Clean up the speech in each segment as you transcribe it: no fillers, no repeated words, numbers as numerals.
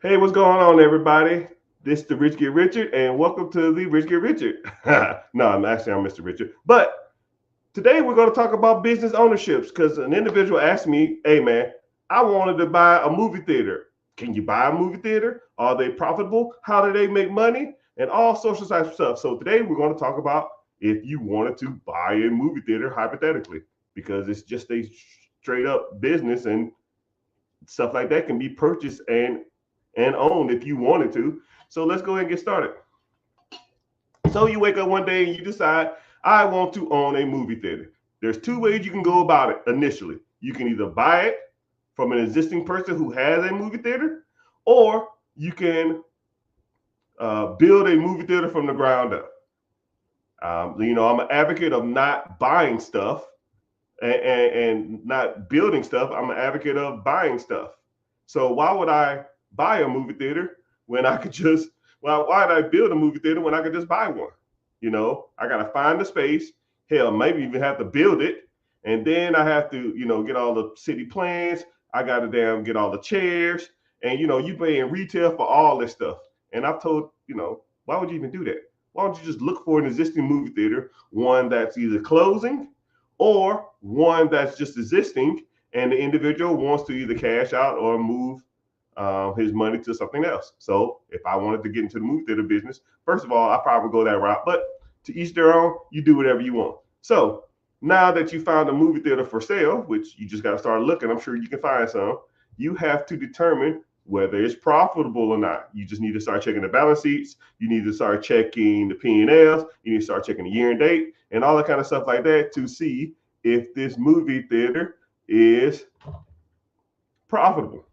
Hey, what's going on, everybody? This is the Rich Get Richard, and welcome to the Rich Get Richard. No, I'm Mr. Richard. But today we're going to talk about business ownerships because an individual asked me, "Hey, man, I wanted to buy a movie theater. Can you buy a movie theater? Are they profitable? How do they make money? And all social type stuff." So today we're going to talk about if you wanted to buy a movie theater hypothetically, because it's just a straight up business and stuff like that can be purchased and owned if you wanted to. So let's go ahead and get started. So you wake up one day and you decide, I want to own a movie theater. There's two ways you can go about it initially. You can either buy it from an existing person who has a movie theater, or you can build a movie theater from the ground up. I'm an advocate of not buying stuff and not building stuff. I'm an advocate of buying stuff. So why would I buy a movie theater when I could just why would I build a movie theater when I could just buy one? I gotta find the space. Hell, maybe even have to build it, and then I have to, get all the city plans. I gotta get all the chairs, and you pay in retail for all this stuff. And I've told, why would you even do that? Why don't you just look for an existing movie theater, one that's either closing or one that's just existing, and the individual wants to either cash out or move his money to something else. So if I wanted to get into the movie theater business, first of all, I probably go that route. But to each their own, you do whatever you want. So now that you found a movie theater for sale, which you just got to start looking, I'm sure you can find some. You have to determine whether it's profitable or not. You just need to start checking the balance sheets. You need to start checking the P&Ls. You need to start checking the year and date and all that kind of stuff like that to see if this movie theater is profitable.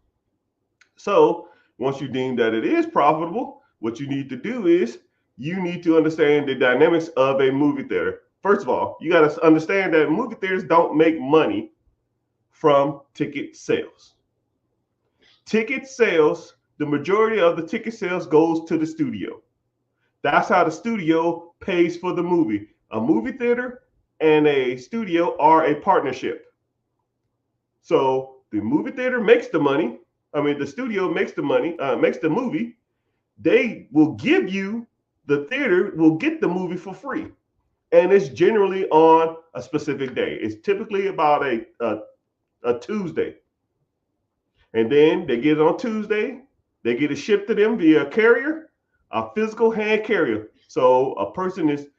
So once you deem that it is profitable, what you need to do is you need to understand the dynamics of a movie theater. First of all, you got to understand that movie theaters don't make money from ticket sales. Ticket sales, the majority of the ticket sales goes to the studio. That's how the studio pays for the movie. A movie theater and a studio are a partnership. So the movie theater makes the money. The studio makes the money, makes the movie. They will give you, the theater will get the movie for free. And it's generally on a specific day. It's typically about a Tuesday. And then they get it on Tuesday. They get it shipped to them via a carrier, a physical hand carrier. So a person is,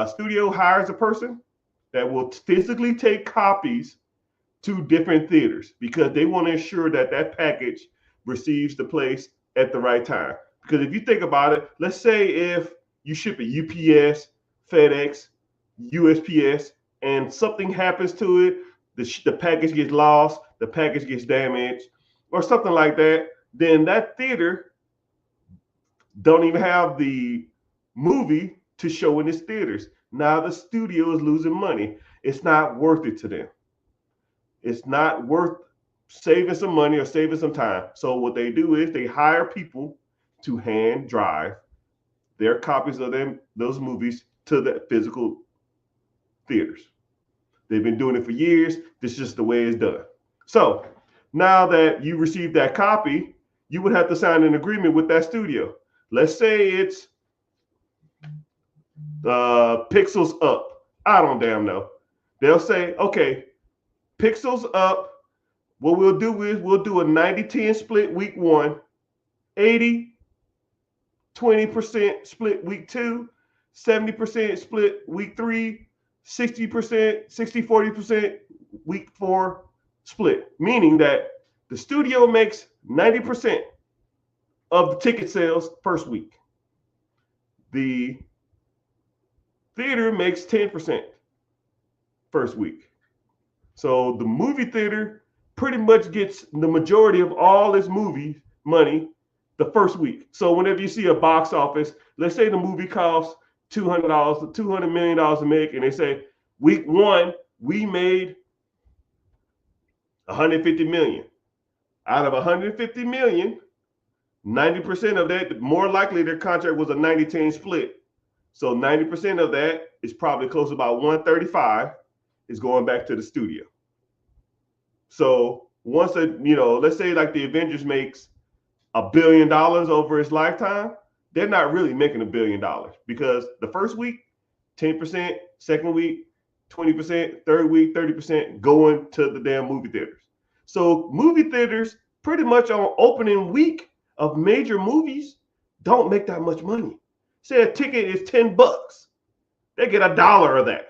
studio hires a person that will physically take copies to different theaters because they want to ensure that that package receives the place at the right time. Because if you think about it, let's say if you ship a UPS, FedEx, USPS, and something happens to it, the package gets lost, the package gets damaged, or something like that, then that theater don't even have the movie to show in its theaters. Now the studio is losing money. It's not worth it to them. It's not worth saving some money or saving some time. So what they do is they hire people to hand drive their copies of those movies to the physical theaters. They've been doing it for years. This is just the way it's done. So now that you receive that copy, you would have to sign an agreement with that studio. Let's say it's Pixels Up. I don't damn know. They'll say, okay, Pixels Up. What we'll do is we'll do a 90-10 split week one, 80-20% split week two, 70% split week three, 60%, 60-40% week four split. Meaning that the studio makes 90% of the ticket sales first week. The theater makes 10% first week. So the movie theater pretty much gets the majority of all its movie money the first week. So whenever you see a box office, let's say the movie costs $200 to make, and they say week one we made 150 million. Out of 150 million, 90% of that, more likely their contract was a 90-10 split. So 90% of that is probably close to about 135 is going back to the studio. So once let's say like the Avengers makes $1 billion over its lifetime, they're not really making $1 billion because the first week, 10%, second week, 20%, third week, 30% going to the damn movie theaters. So movie theaters pretty much on opening week of major movies don't make that much money. Say a ticket is $10, they get $1 of that.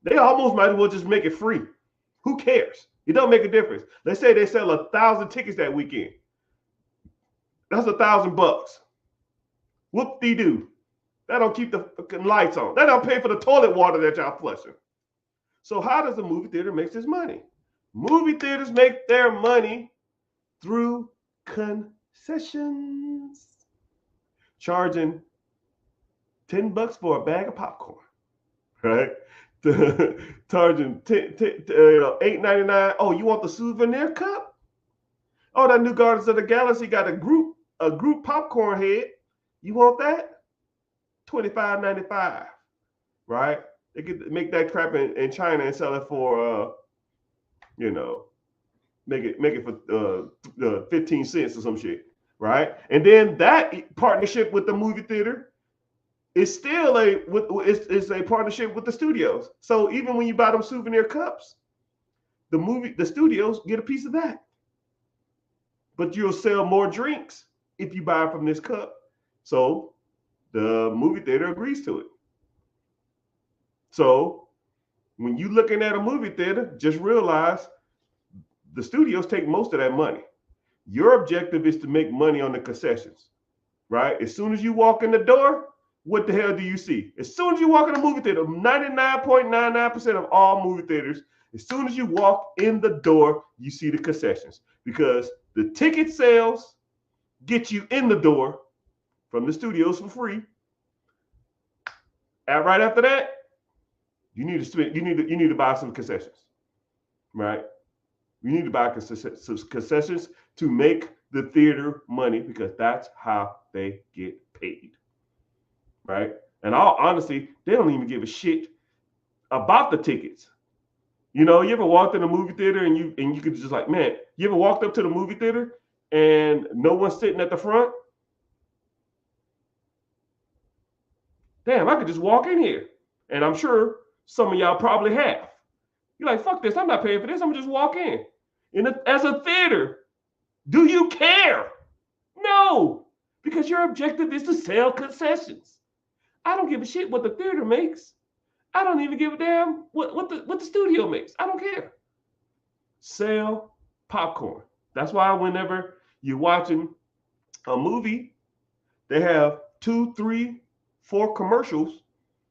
They almost might as well just make it free. Who cares? It don't make a difference. Let's say they sell 1,000 tickets that weekend. That's $1,000. Whoop-de-doo. That don't keep the fucking lights on. That don't pay for the toilet water that y'all flushing. So how does a movie theater make its money? Movie theaters make their money through concessions. Charging $10 for a bag of popcorn, right? Charging $8.99. Oh, you want the souvenir cup? Oh, that new Guardians of the Galaxy got a group popcorn head. You want that? $25.95, right? They could make that crap in China and sell it for make it for 15 cents or some shit, right? And then that partnership with the movie theater is still a partnership with the studios. So even when you buy them souvenir cups, the studios get a piece of that. But you'll sell more drinks if you buy from this cup. So the movie theater agrees to it. So when you're looking at a movie theater, just realize the studios take most of that money. Your objective is to make money on the concessions, right? As soon as you walk in the door, what the hell do you see? As soon as you walk in a movie theater, 99.99% of all movie theaters, as soon as you walk in the door, you see the concessions because the ticket sales get you in the door from the studios for free. And right after that, you need to buy some concessions, right? You need to buy concessions to make the theater money because that's how they get paid, right? And all honesty, they don't even give a shit about the tickets. You ever walked in a movie theater and you could just like, man, you ever walked up to the movie theater and no one's sitting at the front? Damn, I could just walk in here. And I'm sure some of y'all probably have. You're like, fuck this, I'm not paying for this, I'm gonna just walk in. As a theater, do you care? No, because your objective is to sell concessions. I don't give a shit what the theater makes. I don't even give a damn what the studio makes. I don't care. Sell popcorn. That's why whenever you're watching a movie, they have 2, 3, 4 commercials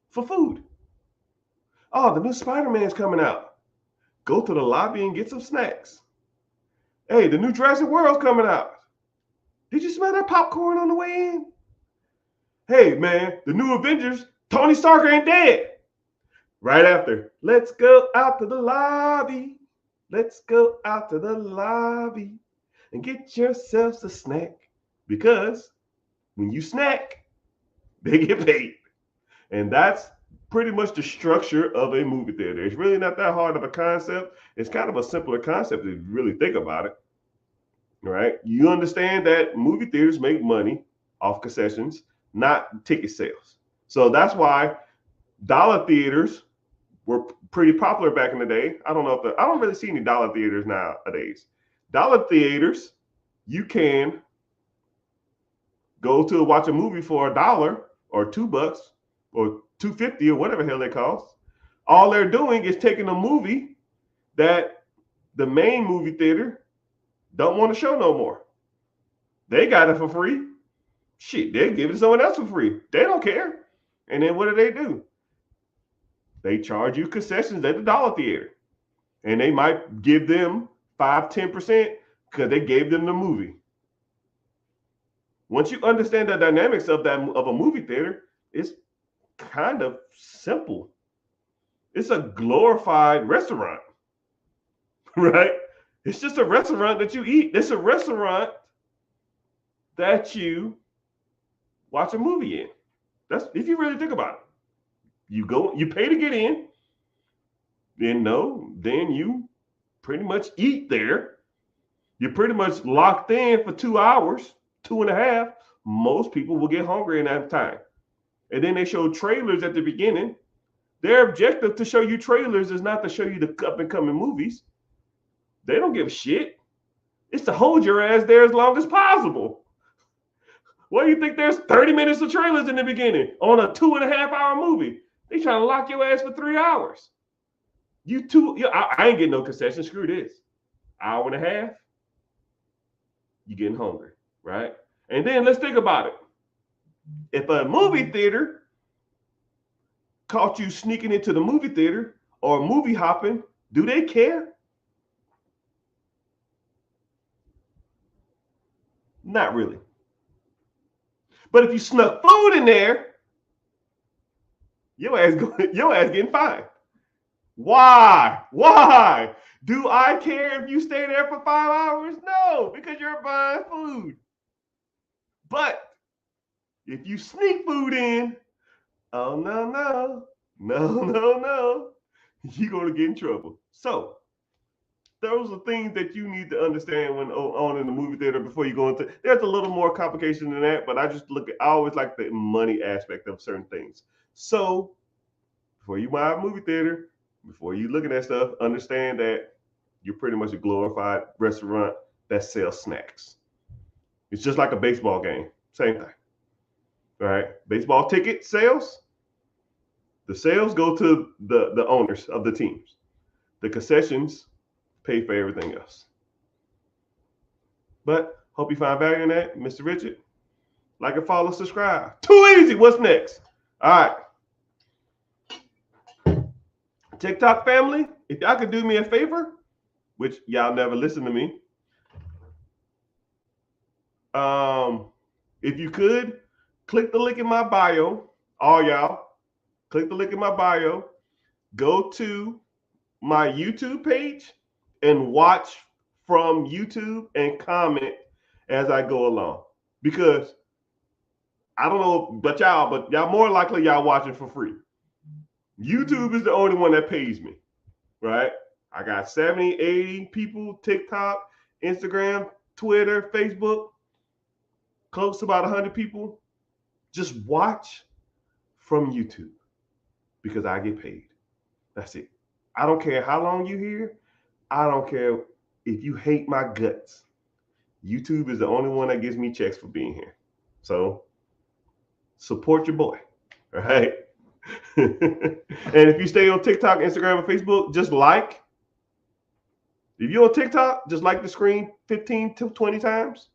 for food. Oh, the new Spider-Man's coming out. Go to the lobby and get some snacks. Hey, the new Jurassic World's coming out. Did you smell that popcorn on the way in? Hey, man, the new Avengers, Tony Stark ain't dead. Right after, let's go out to the lobby. Let's go out to the lobby and get yourselves a snack. Because when you snack, they get paid. And that's pretty much the structure of a movie theater. It's really not that hard of a concept. It's kind of a simpler concept if you really think about it. Right? You understand that movie theaters make money off concessions, not ticket sales. So that's why dollar theaters were pretty popular back in the day. I don't really see any dollar theaters nowadays. Dollar theaters, you can go to watch a movie for $1 or $2 or $2.50 or whatever the hell they cost. All they're doing is taking a movie that the main movie theater don't want to show no more. They got it for free. Shit, they give it to someone else for free. They don't care. And then what do? They charge you concessions at the dollar theater. And they might give them 5-10% because they gave them the movie. Once you understand the dynamics of a movie theater, it's kind of simple. It's a glorified restaurant, right? It's just a restaurant that you eat. It's a restaurant that you watch a movie in. That's if you really think about it. You go, you pay to get in, then you pretty much eat there, You're pretty much locked in for 2 hours, 2.5. Most people will get hungry in that time. And then they show trailers at the beginning. Their objective to show you trailers is not to show you the up and coming movies. They don't give a shit. It's to hold your ass there as long as possible. Why do you think there's 30 minutes of trailers in the beginning on a 2.5-hour movie? They trying to lock your ass for 3 hours. I ain't getting no concession. Screw this. Hour and a half, you're getting hungry, right? And then let's think about it. If a movie theater caught you sneaking into the movie theater or movie hopping, do they care? Not really. But if you snuck food in there, your ass getting fined. Why? Why? Do I care if you stay there for 5 hours? No, because you're buying food. But if you sneak food in, oh no, you're gonna get in trouble. So those are things that you need to understand when on in the movie theater before you go into. There's a little more complication than that, but I always like the money aspect of certain things. So before you buy a movie theater, before you look at that stuff, understand that you're pretty much a glorified restaurant that sells snacks. It's just like a baseball game, same thing. All right, baseball ticket sales. The sales go to the owners of the teams. The concessions pay for everything else. But hope you find value in that, Mr. Richard. Like and follow, subscribe. Too easy. What's next? All right. TikTok family, if y'all could do me a favor, which y'all never listen to me. If you could, click the link in my bio. All y'all, click the link in my bio. Go to my YouTube page and watch from YouTube and comment as I go along. Because I don't know, but y'all more likely y'all watching for free. YouTube is the only one that pays me, right? I got 70, 80 people, TikTok, Instagram, Twitter, Facebook, close to about 100 people. Just watch from YouTube because I get paid. That's it. I don't care how long you're here. I don't care if you hate my guts. YouTube is the only one that gives me checks for being here. So support your boy, all right? And if you stay on TikTok, Instagram, and Facebook, just like. If you're on TikTok, just like the screen 15 to 20 times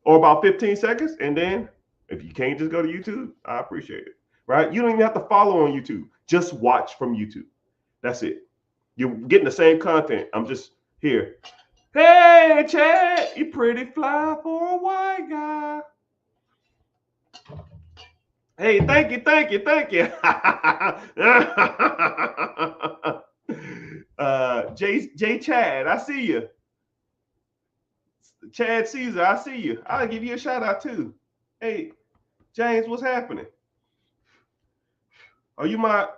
or about 15 seconds. And then if you can't just go to YouTube, I appreciate it, right? You don't even have to follow on YouTube. Just watch from YouTube. That's it. You're getting the same content. I'm just here. Hey, Chad, you pretty fly for a white guy. Hey, thank you. J Chad, I see you. Chad Caesar, I see you. I'll give you a shout out too. Hey, James, what's happening? Are you my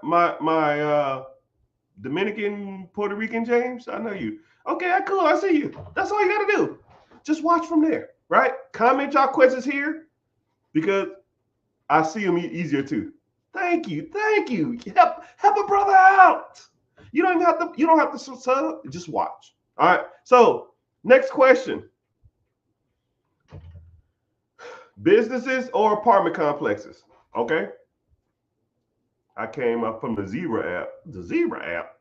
Dominican, Puerto Rican James? I know you. Okay, cool. I see you. That's all you got to do. Just watch from there, right? Comment y'all questions here because I see them easier too. Thank you. Help a brother out. You don't have to sub. Just watch. All right. So next question: businesses or apartment complexes? Okay. I came up from the Zebra app. The Zebra app.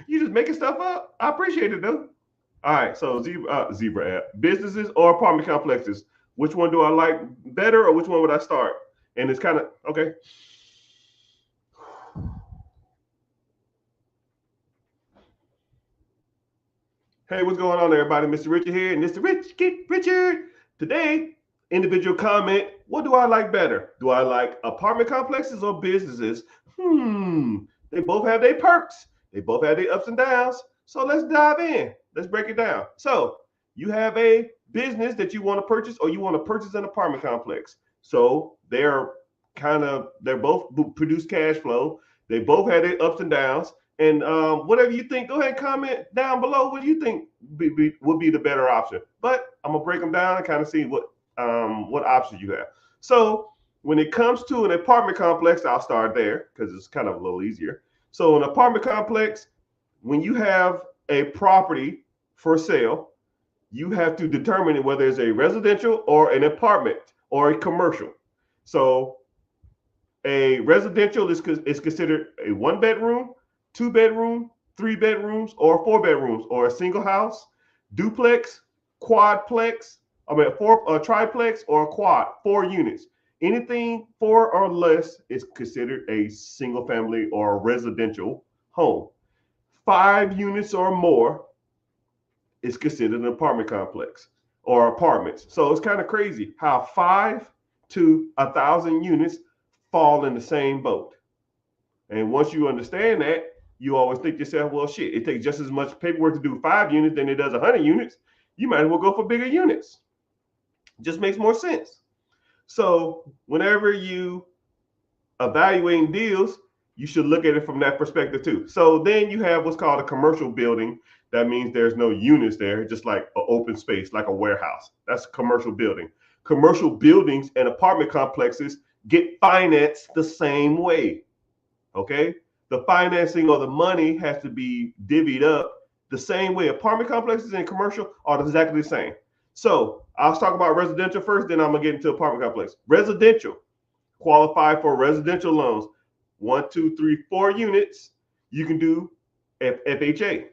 You just making stuff up? I appreciate it though. All right, so Zebra app. Businesses or apartment complexes? Which one do I like better, or which one would I start? And it's kind of okay. Hey, what's going on, everybody? Mr. Richard here, and Mr. Richard. Today, individual comment. What do I like better? Do I like apartment complexes or businesses? They both have their perks. They both have their ups and downs. So let's dive in. Let's break it down. So you have a business that you want to purchase, or you want to purchase an apartment complex. So they both produce cash flow. They both have their ups and downs. And whatever you think, go ahead and comment down below. What do you think would be the better option? But I'm gonna break them down and kind of see what options you have. So when it comes to an apartment complex, I'll start there because it's kind of a little easier. So an apartment complex, when you have a property for sale, you have to determine whether it's a residential or an apartment or a commercial. So a residential is considered a 1 bedroom, 2 bedroom, 3 bedrooms, or 4 bedrooms, or a single house, duplex, quadplex, a triplex, or a quad, 4 units. Anything 4 or less is considered a single family or a residential home. 5 units or more is considered an apartment complex or apartments. So it's kind of crazy how 5 to 1,000 units fall in the same boat. And once you understand that, you always think to yourself, well, shit, it takes just as much paperwork to do 5 units than it does 100 units. You might as well go for bigger units. Just makes more sense. So whenever you evaluating deals, you should look at it from that perspective too. So then you have what's called a commercial building. That means there's no units there, just like an open space, like a warehouse. That's a commercial building. Commercial buildings and apartment complexes get financed the same way. Okay? The financing or the money has to be divvied up the same way. Apartment complexes and commercial are exactly the same. So I'll talk about residential first, then I'm gonna get into apartment complex. Residential qualify for residential loans. 1, 2, 3, 4 units. You can do FHA,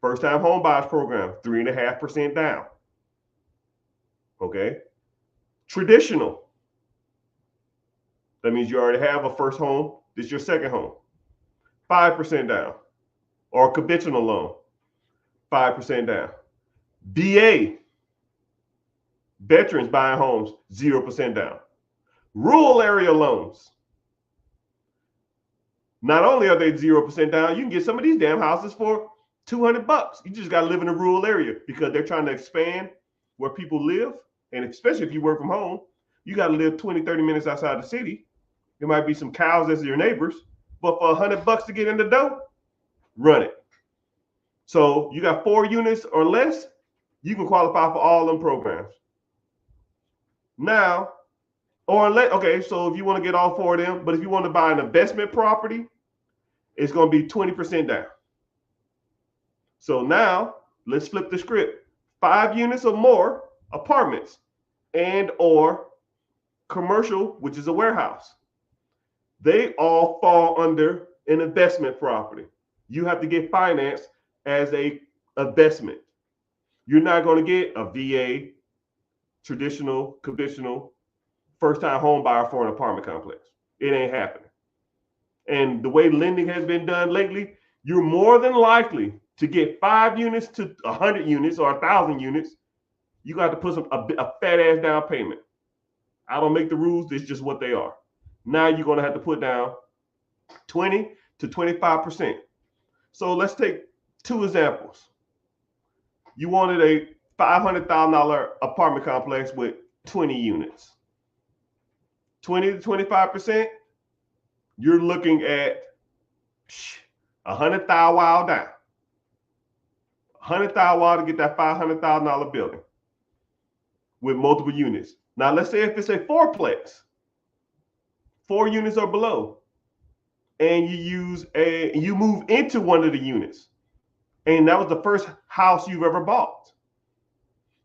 first time home buyers program, 3.5% down. Okay. Traditional. That means you already have a first home. This is your second home. 5% down. Or conventional loan, 5% down. VA, veterans buying homes, 0% down. Rural area loans. Not only are they 0% down, you can get some of these damn houses for $200. You just got to live in a rural area because they're trying to expand where people live. And especially if you work from home, you got to live 20, 30 minutes outside the city. There might be some cows as your neighbors, but for $100 to get in the door, run it. So you got 4 units or less, you can qualify for all them programs. Now, okay, so if you want to get all 4 of them, but if you want to buy an investment property, it's going to be 20% down. So now let's flip the script. 5 units or more apartments and or commercial, which is a warehouse. They all fall under an investment property. You have to get financed as a investment. You're not going to get a VA, traditional, conventional, first-time home buyer for an apartment complex. It ain't happening. And the way lending has been done lately, you're more than likely to get 5 units to 100 units or 1,000 units. You got to put a fat ass down payment. I don't make the rules. It's just what they are. Now you're going to have to put down 20 to 25%. So let's take 2 examples. You wanted a $500,000 apartment complex with 20 units. 20 to 25%, you're looking at $100,000 down. $100,000 to get that $500,000 building with multiple units. Now let's say if it's a 4-plex, 4 units or below, and you move into one of the units, and that was the first house you've ever bought.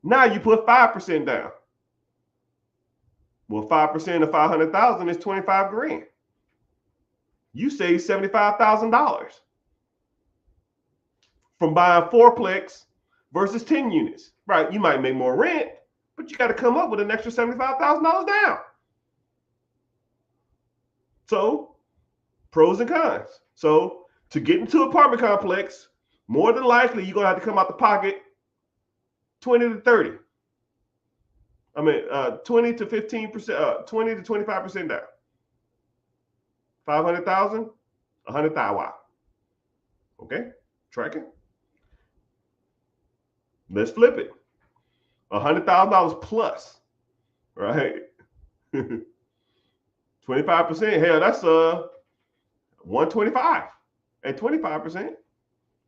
Now you put 5% down. Well, 5% of 500,000 is 25 grand. You save $75,000 from buying 4-plex versus 10 units. Right? You might make more rent, but you got to come up with an extra $75,000 down. So, pros and cons. So, to get into an apartment complex, more than likely you're gonna have to come out the pocket 20 to 30. 20 to 15%, 20 to 25% down. 500,000, 100,000. Wow. Okay, tracking. Let's flip it. $100,000 plus, right? 25%. Hell, that's 125. at 25%.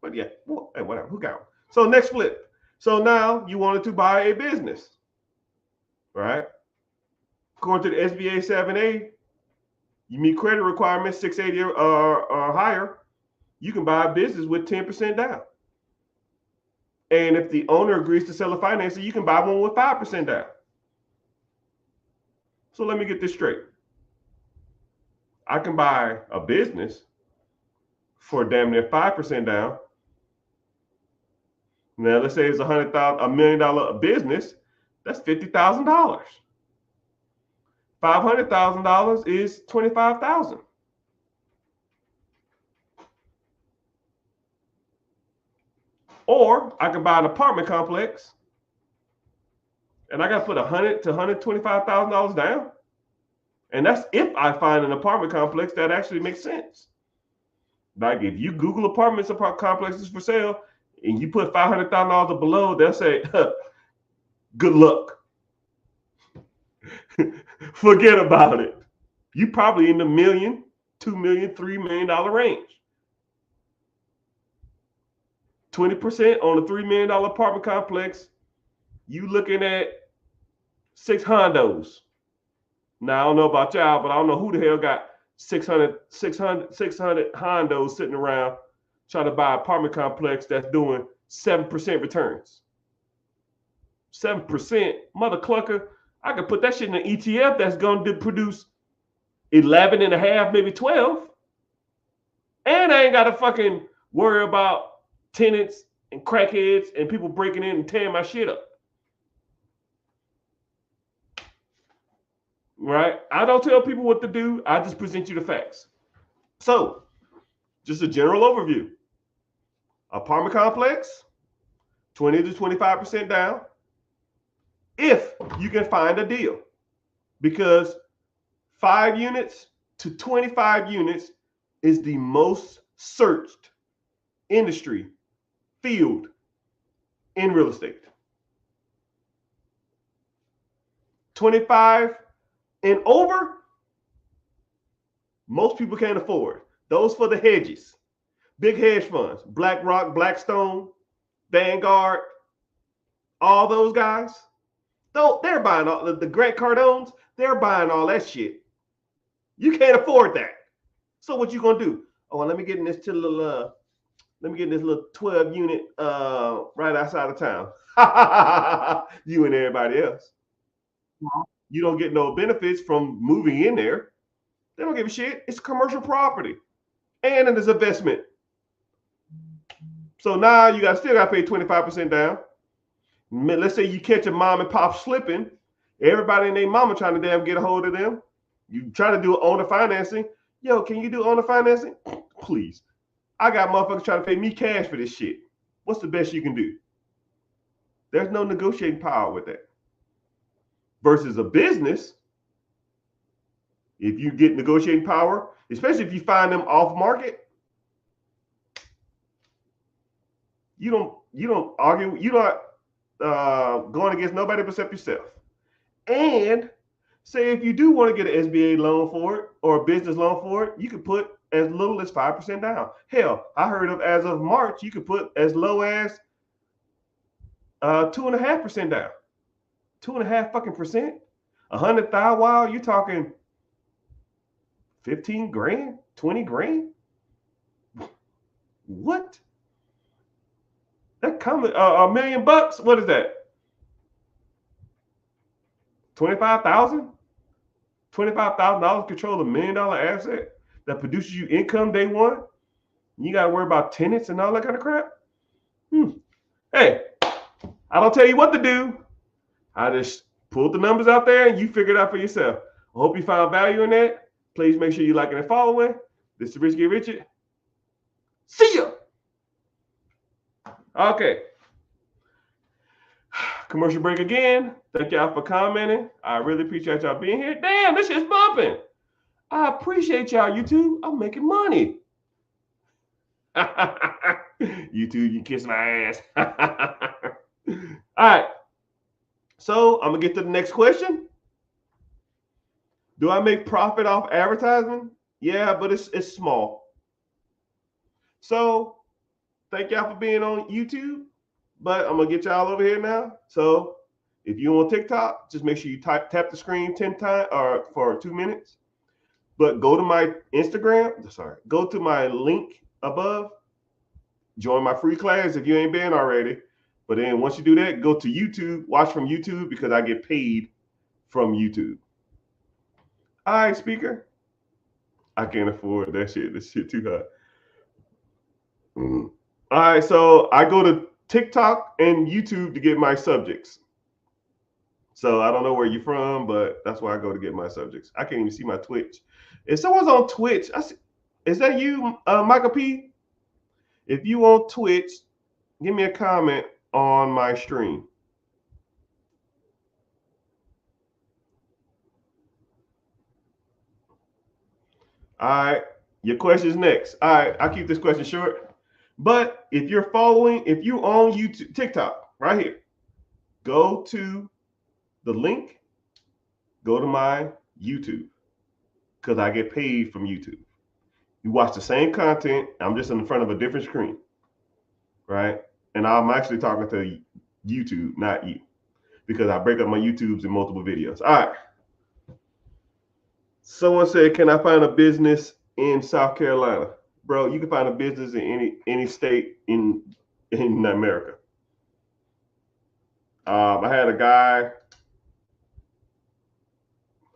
But yeah, well, hey, whatever. Who got it? So next flip. So now you wanted to buy a business, right? According to the SBA 7A, you meet credit requirements 680 or higher. You can buy a business with 10% down. And if the owner agrees to sell a financing, you can buy one with 5% down. So let me get this straight. I can buy a business for damn near 5% down. Now let's say it's $100,000, $1 million business. That's $50,000. $500,000 is $25,000. Or I can buy an apartment complex, and I got to put $100,000 to $125,000 down. And that's if I find an apartment complex that actually makes sense. Like if you Google apartment complexes for sale and you put $500,000 or below, they'll say, good luck. Forget about it. You probably in the $1 million, $2 million, $3 million range. 20% on a $3 million apartment complex, you looking at 6 hondos. Now, I don't know about y'all, but I don't know who the hell got 600 hondos sitting around trying to buy an apartment complex that's doing 7% returns. 7%, mother clucker. I could put that shit in an ETF that's going to produce 11 and a half, maybe 12. And I ain't got to fucking worry about tenants and crackheads and people breaking in and tearing my shit up. Right? I don't tell people what to do. I just present you the facts. So, just a general overview. Apartment complex, 20 to 25% down. If you can find a deal. Because 5 units to 25 units is the most searched industry field in real estate. 25 and over, most people can't afford. Those for the hedges. Big hedge funds, BlackRock, Blackstone, Vanguard, all those guys. Though they're buying all the Grant Cardones, they're buying all that shit. You can't afford that. So what you gonna do? Oh, well, let me get in this little 12 unit right outside of town. You and everybody else. You don't get no benefits from moving in there. They don't give a shit. It's commercial property. And it is investment. So now you still got to pay 25% down. Let's say you catch a mom and pop slipping. Everybody and their mama trying to damn get a hold of them. You try to do owner financing. Yo, can you do owner financing? Please. I got motherfuckers trying to pay me cash for this shit. What's the best you can do? There's no negotiating power with that. Versus a business, if you get negotiating power, especially if you find them off market, you don't argue, you're not going against nobody except yourself. And say if you do want to get an SBA loan for it or a business loan for it, you can put as little as 5% down. Hell, I heard of as of March, you could put as low as 2.5% down. 2.5 fucking percent. 100,000. Wow, you're talking 15 grand, 20 grand. What? That coming $1 million bucks. What is that? 25,000. $25,000 control $1 million asset that produces you income day one. You got to worry about tenants and all that kind of crap. Hey, I don't tell you what to do. I just pulled the numbers out there and you figure it out for yourself. I hope you found value in that. Please make sure you liking and following. This is Rich Get Richard. See ya. Okay. Commercial break again. Thank y'all for commenting. I really appreciate y'all being here. Damn, this shit's bumping. I appreciate y'all, YouTube. I'm making money. YouTube, you kiss my ass. All right. So I'm gonna get to the next question. Do I make profit off advertising? Yeah, but it's small. So thank y'all for being on YouTube. But I'm gonna get y'all over here now. So if you on TikTok, just make sure you tap the screen 10 times or for 2 minutes. But go to my Instagram. Sorry, go to my link above. Join my free class if you ain't been already. But then once you do that, go to YouTube. Watch from YouTube because I get paid from YouTube. All right, speaker. I can't afford that shit. This shit too hot. All right, so I go to TikTok and YouTube to get my subjects. So I don't know where you're from, but that's where I go to get my subjects. I can't even see my Twitch. If someone's on Twitch, is that you, Michael P? If you on Twitch, give me a comment on my stream. All right, your question's next. All right, I'll keep this question short. But if you're following, if you on YouTube, TikTok, right here, go to the link, go to my YouTube, because I get paid from YouTube. You watch the same content, I'm just in front of a different screen, right? And I'm actually talking to YouTube, not you, because I break up my YouTubes in multiple videos. All right. Someone said, can I find a business in South Carolina? Bro, you can find a business in any state in America. I had a guy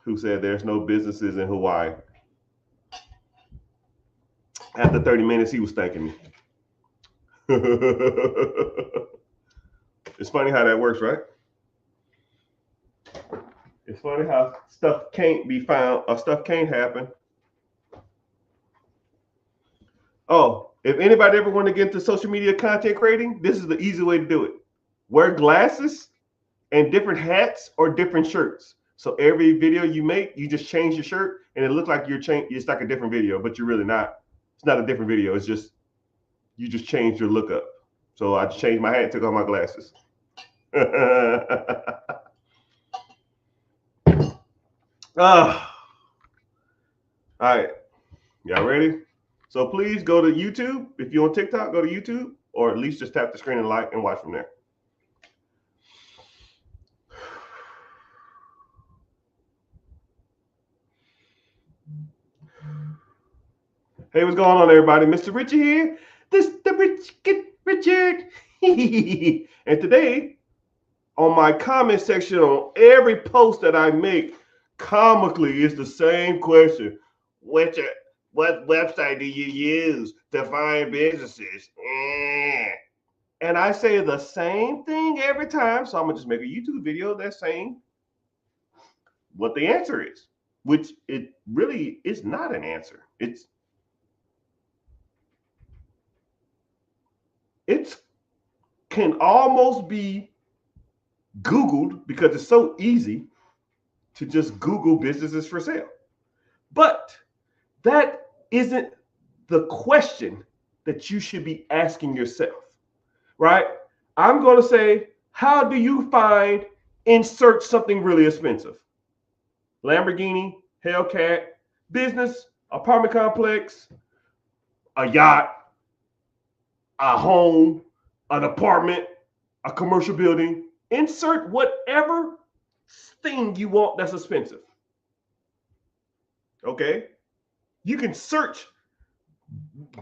who said there's no businesses in Hawaii. After 30 minutes, he was thanking me. It's funny how that works, right? It's funny how stuff can't be found or stuff can't happen. Oh, if anybody ever want to get into social media content creating, this is the easy way to do it. Wear glasses and different hats or different shirts. So every video you make, you just change your shirt and it looks like it's like a different video, but you're really not. It's not a different video. It's just, you just changed your look up. So I just changed my hat and took off my glasses. All right. Y'all ready? So please go to YouTube. If you're on TikTok, go to YouTube, or at least just tap the screen and like and watch from there. Hey, what's going on, everybody? Mr. Richard here. This is the Richard. And today, on my comment section on every post that I make, comically, is the same question. What website do you use to find businesses? And I say the same thing every time. So I'm going to just make a YouTube video that's saying what the answer is, which it really is not an answer. It can almost be Googled because it's so easy to just Google businesses for sale. But that isn't the question that you should be asking yourself, right? I'm going to say, how do you find, insert something really expensive? Lamborghini, Hellcat, business, apartment complex, a yacht, a home, an apartment, a commercial building. Insert whatever thing you want that's expensive. Okay? You can search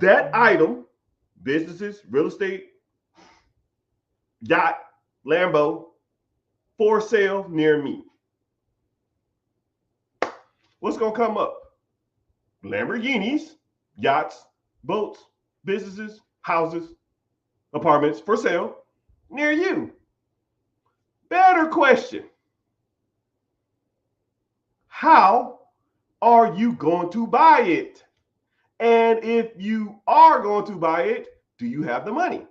that item, businesses, real estate, yacht, Lambo, for sale near me. What's going to come up? Lamborghinis, yachts, boats, businesses, houses, apartments for sale near you. Better question. How are you going to buy it? And if you are going to buy it, do you have the money?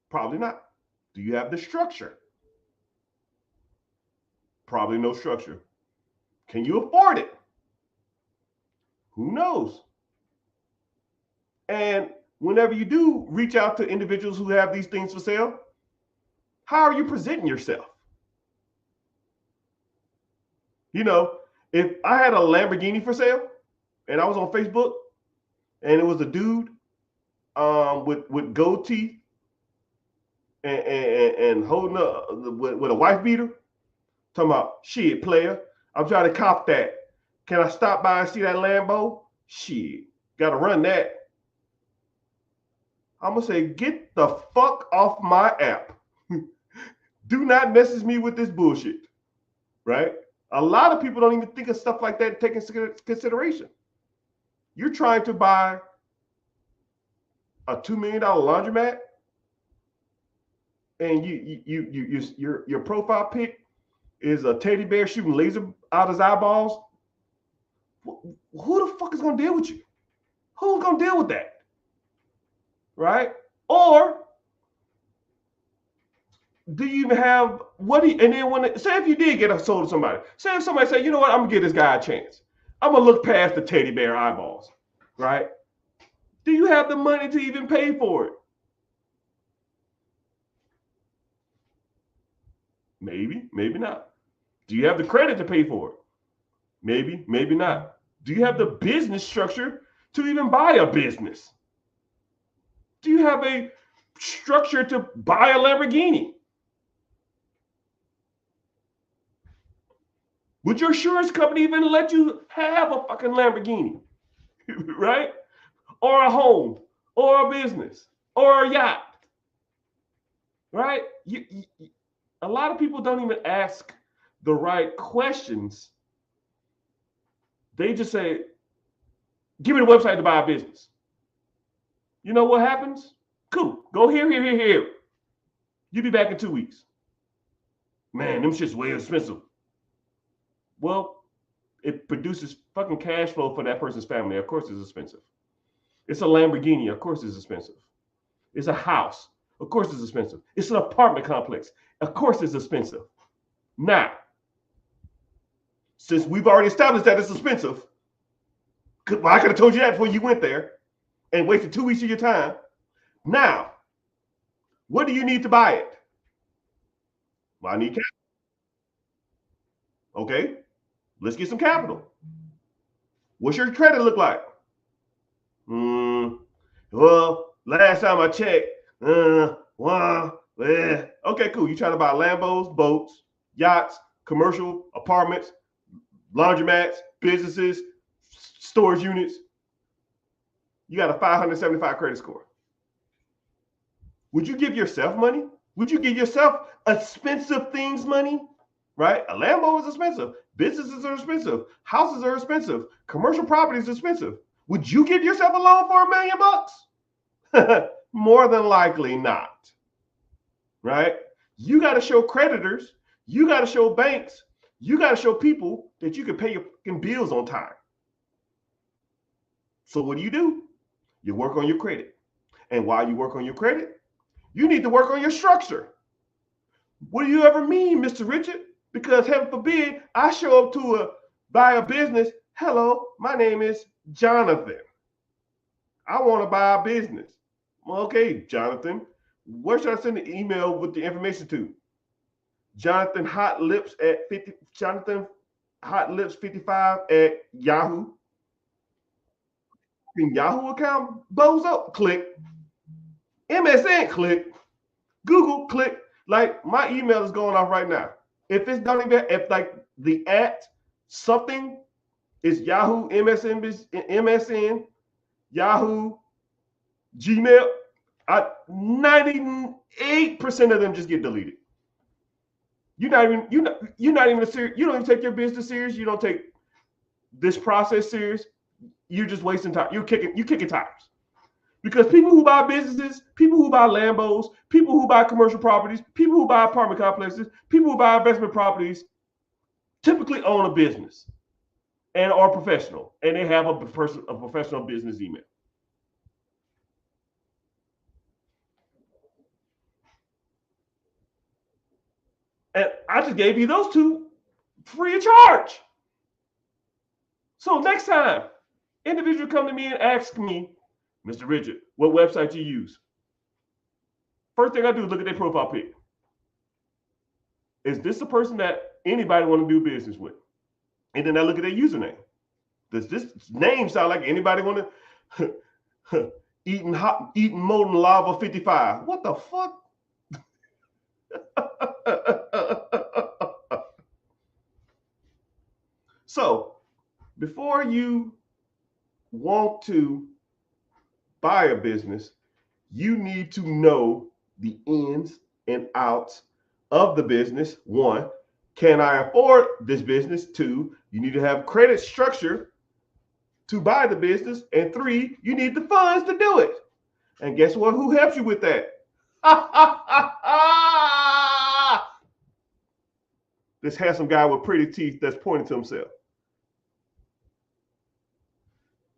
Probably not. Do you have the structure? Probably no structure. Can you afford it? Who knows? And whenever you do reach out to individuals who have these things for sale, how are you presenting yourself? You know, if I had a Lamborghini for sale and I was on Facebook, and it was a dude with gold teeth and holding up with a wife beater. Talking about, shit, player, I'm trying to cop that. Can I stop by and see that Lambo? Shit, gotta run that. I'm gonna say, get the fuck off my app. Do not message me with this bullshit, right? A lot of people don't even think of stuff like that and take into consideration. You're trying to buy a $2 million laundromat, and your profile pic is a teddy bear shooting laser out his eyeballs. Who the fuck is gonna deal with you? Who's gonna deal with that? Right? Or do you even have and then when say if you did get a sold to somebody, say if somebody say, you know what, I'm gonna give this guy a chance. I'm gonna look past the teddy bear eyeballs, right? Do you have the money to even pay for it? Maybe, maybe not. Do you have the credit to pay for it? Maybe, maybe not. Do you have the business structure to even buy a business? Do you have a structure to buy a Lamborghini? Would your insurance company even let you have a fucking Lamborghini? Right? Or a home, or a business, or a yacht? Right? A lot of people don't even ask the right questions. They just say, give me the website to buy a business. You know what happens? Cool. Go here. You'll be back in 2 weeks. Man, them shit's way expensive. Well, it produces fucking cash flow for that person's family. Of course it's expensive. It's a Lamborghini. Of course it's expensive. It's a house. Of course it's expensive. It's an apartment complex. Of course it's expensive. Now, since we've already established that it's expensive, well, I could have told you that before you went there and wasted 2 weeks of your time. Now, what do you need to buy it? Well, I need capital. Okay, let's get some capital. What's your credit look like? Well, last time I checked, okay, cool. You trying to buy Lambos, boats, yachts, commercial apartments, laundromats, businesses, storage units. You got a 575 credit score. Would you give yourself money? Would you give yourself expensive things money? Right? A Lambo is expensive. Businesses are expensive. Houses are expensive. Commercial property is expensive. Would you give yourself a loan for $1 million? More than likely not. Right? You got to show creditors. You got to show banks. You got to show people that you can pay your fucking bills on time. So what do? You work on your credit. And while you work on your credit, you need to work on your structure. What do you ever mean, Mr. Richard? Because heaven forbid, I show up to buy a business. Hello, my name is Jonathan. I want to buy a business. Well, okay, Jonathan, where should I send the email with the information to? Jonathan Hot Lips at 50. Jonathan Hot Lips 55 at Yahoo. Yahoo account, bozo, click. MSN, click. Google, click. Like my email is going off right now. If it's not even, if like the at something is Yahoo, MSN, Yahoo, Gmail, 98% of them just get deleted. You're not even serious. You don't even take your business serious. You don't take this process serious. You're just wasting time. You're kicking tires. Because people who buy businesses, people who buy Lambos, people who buy commercial properties, people who buy apartment complexes, people who buy investment properties typically own a business and are professional, and they have a professional business email. And I just gave you those two free of charge. So next time, individual come to me and ask me, Mr. Richard, what website you use? First thing I do is look at their profile pic. Is this the person that anybody want to do business with? And then I look at their username. Does this name sound like anybody want to eating molten lava 55. What the fuck? So before you want to buy a business, you need to know the ins and outs of the business. One, can I afford this business? Two, you need to have credit structure to buy the business. And three, you need the funds to do it. And guess what? Who helps you with that? This handsome guy with pretty teeth that's pointing to himself.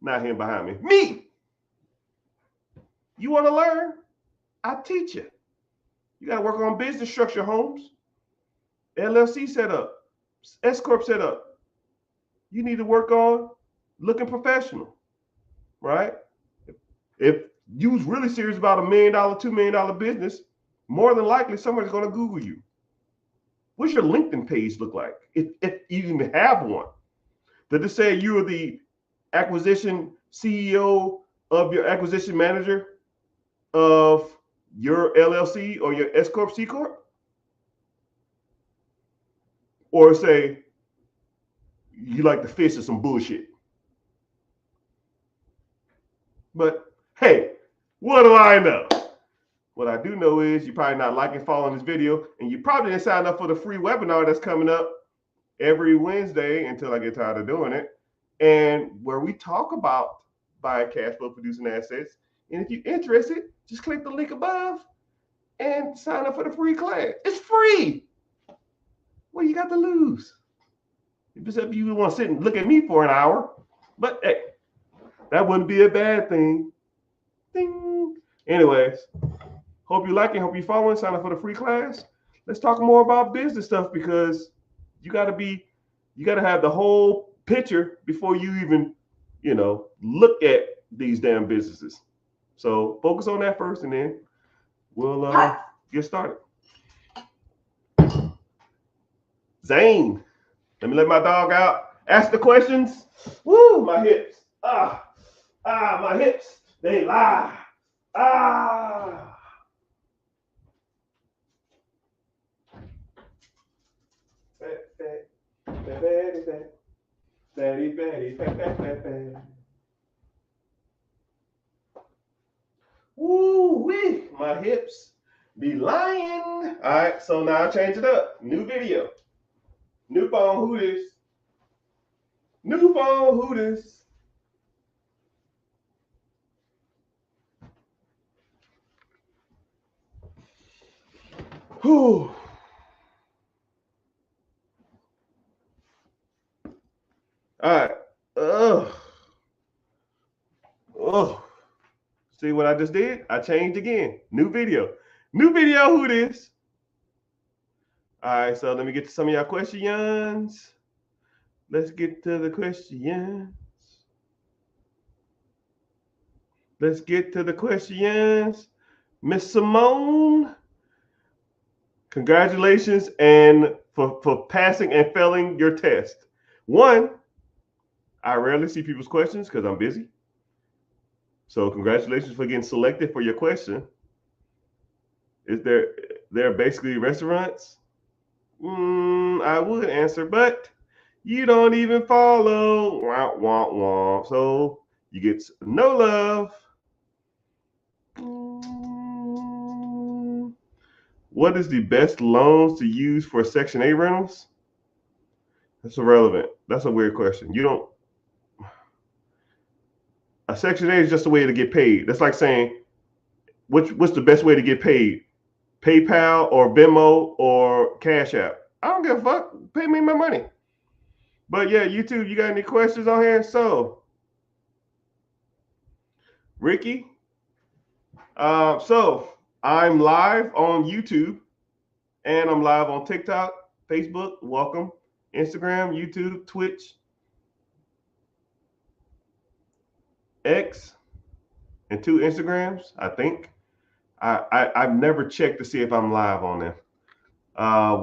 Not him behind me. Me! You want to learn? I teach you. You got to work on business structure, Holmes. LLC setup, S Corp setup. You need to work on looking professional, right? If you was really serious about $1 million, $2 million business, more than likely somebody's going to Google you. What's your LinkedIn page look like? If you even have one. Did it say you are the acquisition CEO of your acquisition manager of your LLC or your S Corp, C Corp? Or say you like to fish or some bullshit? But hey, what do I know? What I do know is you're probably not liking, following this video, and you probably didn't sign up for the free webinar that's coming up every Wednesday until I get tired of doing it, and where we talk about buying cash flow producing assets. And if you're interested, just click the link above and sign up for the free class. It's free. What you got to lose? Except you want to sit and look at me for an hour. But hey, that wouldn't be a bad thing. Ding. Anyways, hope you like it. Hope you following. Sign up for the free class. Let's talk more about business stuff because you got to have the whole picture before you even, look at these damn businesses. So focus on that first, and then we'll get started. Zane, let me let my dog out. Ask the questions. Woo, my hips. My hips. They lie. Woo wee, my hips be lying. All right, so now I change it up. New video. New phone, who this? New phone, who this? Whew. All right. See what I just did? I changed again. New video. New video, who this? All right, so let me get to some of y'all questions. Let's get to the questions. Let's get to the questions. Miss Simone, congratulations and for passing and failing your test. One, I rarely see people's questions because I'm busy. So congratulations for getting selected for your question. Is there basically restaurants? I would answer, but you don't even follow. Wah, wah, wah. So you get no love. What is the best loans to use for Section 8 rentals? That's irrelevant. That's a weird question. A Section 8 is just a way to get paid. That's like saying, what's the best way to get paid? PayPal or Venmo or Cash App? I don't give a fuck. Pay me my money. But yeah, YouTube, you got any questions on here? So, Ricky. So I'm live on YouTube and I'm live on TikTok, Facebook, welcome, Instagram, YouTube, Twitch, X, and 2 Instagrams, I think. I've never checked to see if I'm live on them. I'm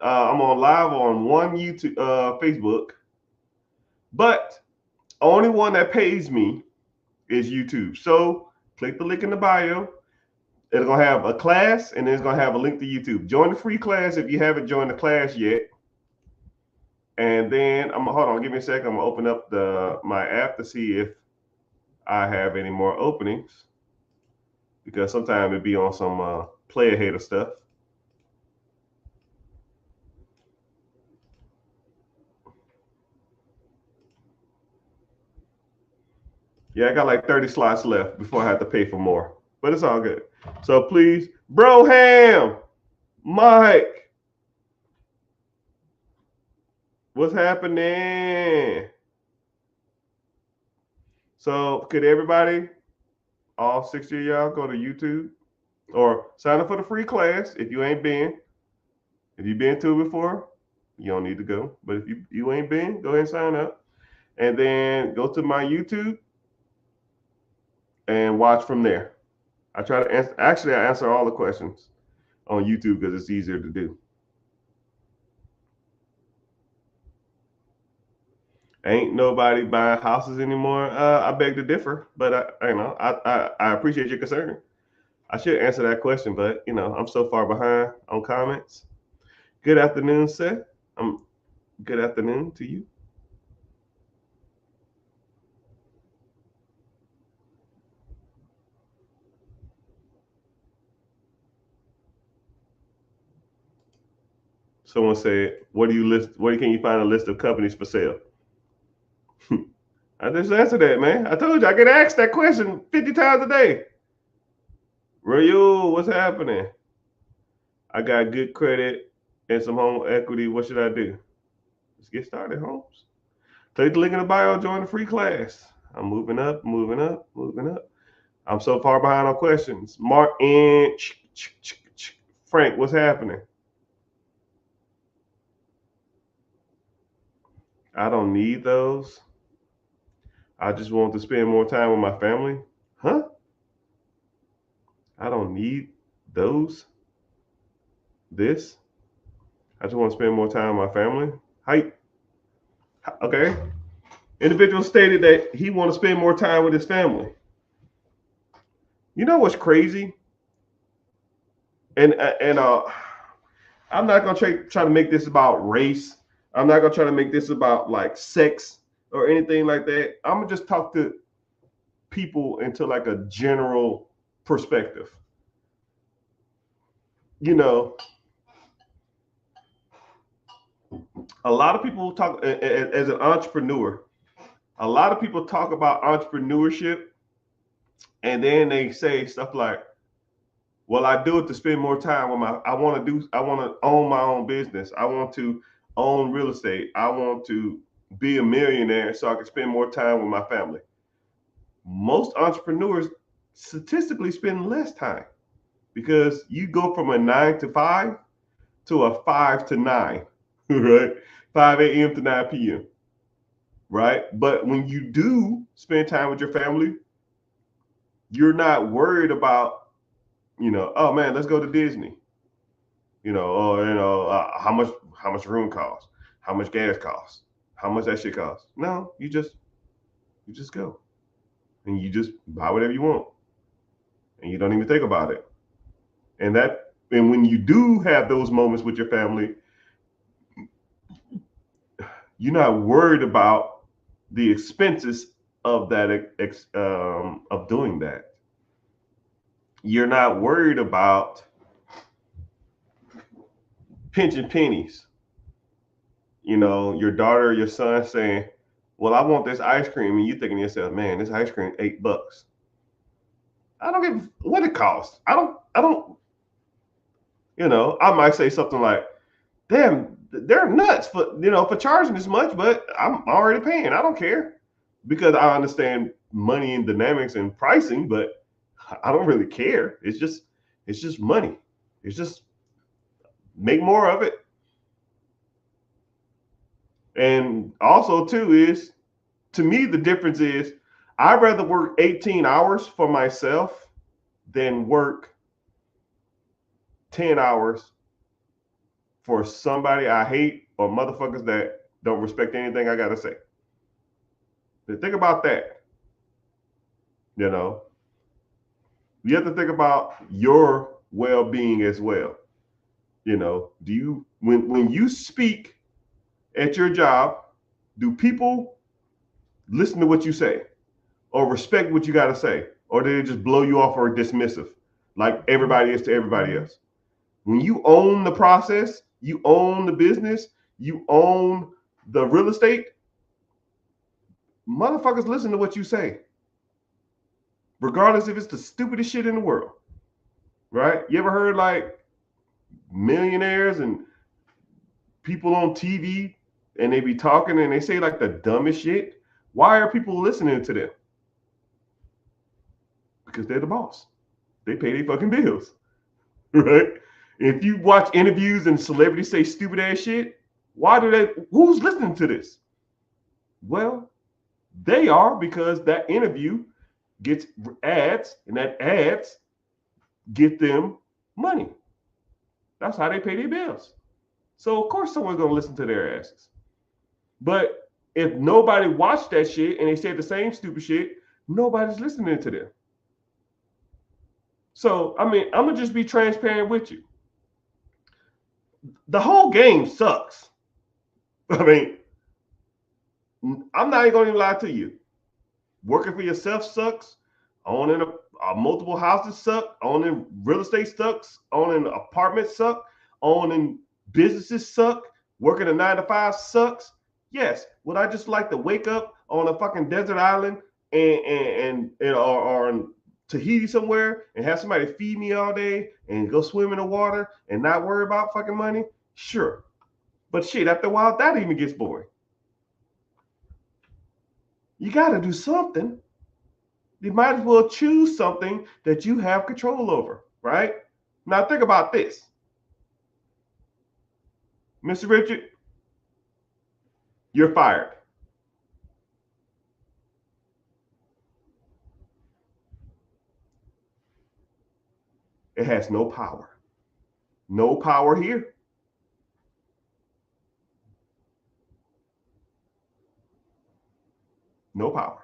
on live on one YouTube, Facebook, but only one that pays me is YouTube. So click the link in the bio. It's gonna have a class, and then it's gonna have a link to YouTube. Join the free class if you haven't joined the class yet. And then hold on, give me a second. I'm gonna open up my app to see if I have any more openings, because sometimes it be on some player hater stuff. Yeah, I got like 30 slots left before I have to pay for more, but it's all good. So please, Broham, Mike, what's happening? So could everybody, all 60 of y'all, go to YouTube or sign up for the free class if you ain't been. If you've been to it before, you don't need to go. But if you ain't been, go ahead and sign up. And then go to my YouTube and watch from there. I try to answer, actually, I answer all the questions on YouTube because it's easier to do. Ain't nobody buying houses anymore. I beg to differ, but I appreciate your concern. I should answer that question, but I'm so far behind on comments. Good afternoon, Seth. Good afternoon to you. Someone said, "What do you list? Where can you find a list of companies for sale?" I just answered that, man. I told you I get asked that question 50 times a day. Rayo, what's happening? I got good credit and some home equity. What should I do? Let's get started, Holmes. Click the link in the bio, join the free class. I'm moving up, moving up, moving up. I'm so far behind on questions. Martin, Frank, what's happening? I don't need those. I just want to spend more time with my family. Huh? I don't need those. This. I just want to spend more time with my family. Hi. Okay. Individual stated that he want to spend more time with his family. You know what's crazy? And I'm not gonna try to make this about race. I'm not gonna try to make this about like sex or anything like that. I'm gonna just talk to people into like a general perspective. A lot of people talk as an entrepreneur. A lot of people talk about entrepreneurship, and then they say stuff like, well, I do it to spend more time with I want to own my own business. I want to own real estate. I want to be a millionaire so I can spend more time with my family. Most entrepreneurs statistically spend less time because you go from a 9 to 5 to a 5 to 9, right? 5 a.m. to 9 p.m. Right? But when you do spend time with your family, you're not worried about, oh man, let's go to Disney. Or how much room costs, how much gas costs, how much that shit costs. No, you just go, and you just buy whatever you want, and you don't even think about it. And when you do have those moments with your family, you're not worried about the expenses of that of doing that. You're not worried about pinching pennies. Your daughter or your son saying, well, I want this ice cream, and you thinking to yourself, man, this ice cream $8. I don't give what it costs. I don't I might say something like, damn, they're nuts for charging this much, but I'm already paying. I don't care, because I understand money and dynamics and pricing, but I don't really care. It's just money. It's just make more of it. And also too is, to me, the difference is I'd rather work 18 hours for myself than work 10 hours for somebody I hate or motherfuckers that don't respect anything I gotta say. But think about that. You know, you have to think about your well-being as well. You know, do you when you speak at your job, do people listen to what you say or respect what you got to say, or do they just blow you off or dismissive like everybody is to everybody else? When you own the process, you own the business, you own the real estate, motherfuckers listen to what you say, regardless if it's the stupidest shit in the world, right? You ever heard like millionaires and people on TV and they be talking and they say like the dumbest shit? Why are people listening to them? Because they're the boss. They pay their fucking bills, right? If you watch interviews and celebrities say stupid ass shit, why do they? Who's listening to this? Well, they are, because that interview gets ads, and that ads get them money. That's how they pay their bills. So of course someone's gonna listen to their asses. But if nobody watched that shit and they said the same stupid shit, nobody's listening to them. So I mean, I'm gonna just be transparent with you. The whole game sucks. I mean, I'm not even gonna lie to you. Working for yourself sucks. Owning a multiple houses suck. Owning real estate sucks. Owning apartments suck. Owning businesses suck. Working a 9 to 5 sucks. Yes. Would I just like to wake up on a fucking desert island or in Tahiti somewhere and have somebody feed me all day and go swim in the water and not worry about fucking money? Sure. But shit, after a while, that even gets boring. You got to do something. You might as well choose something that you have control over, right? Now think about this. Mr. Richard, you're fired. It has no power. No power here. No power.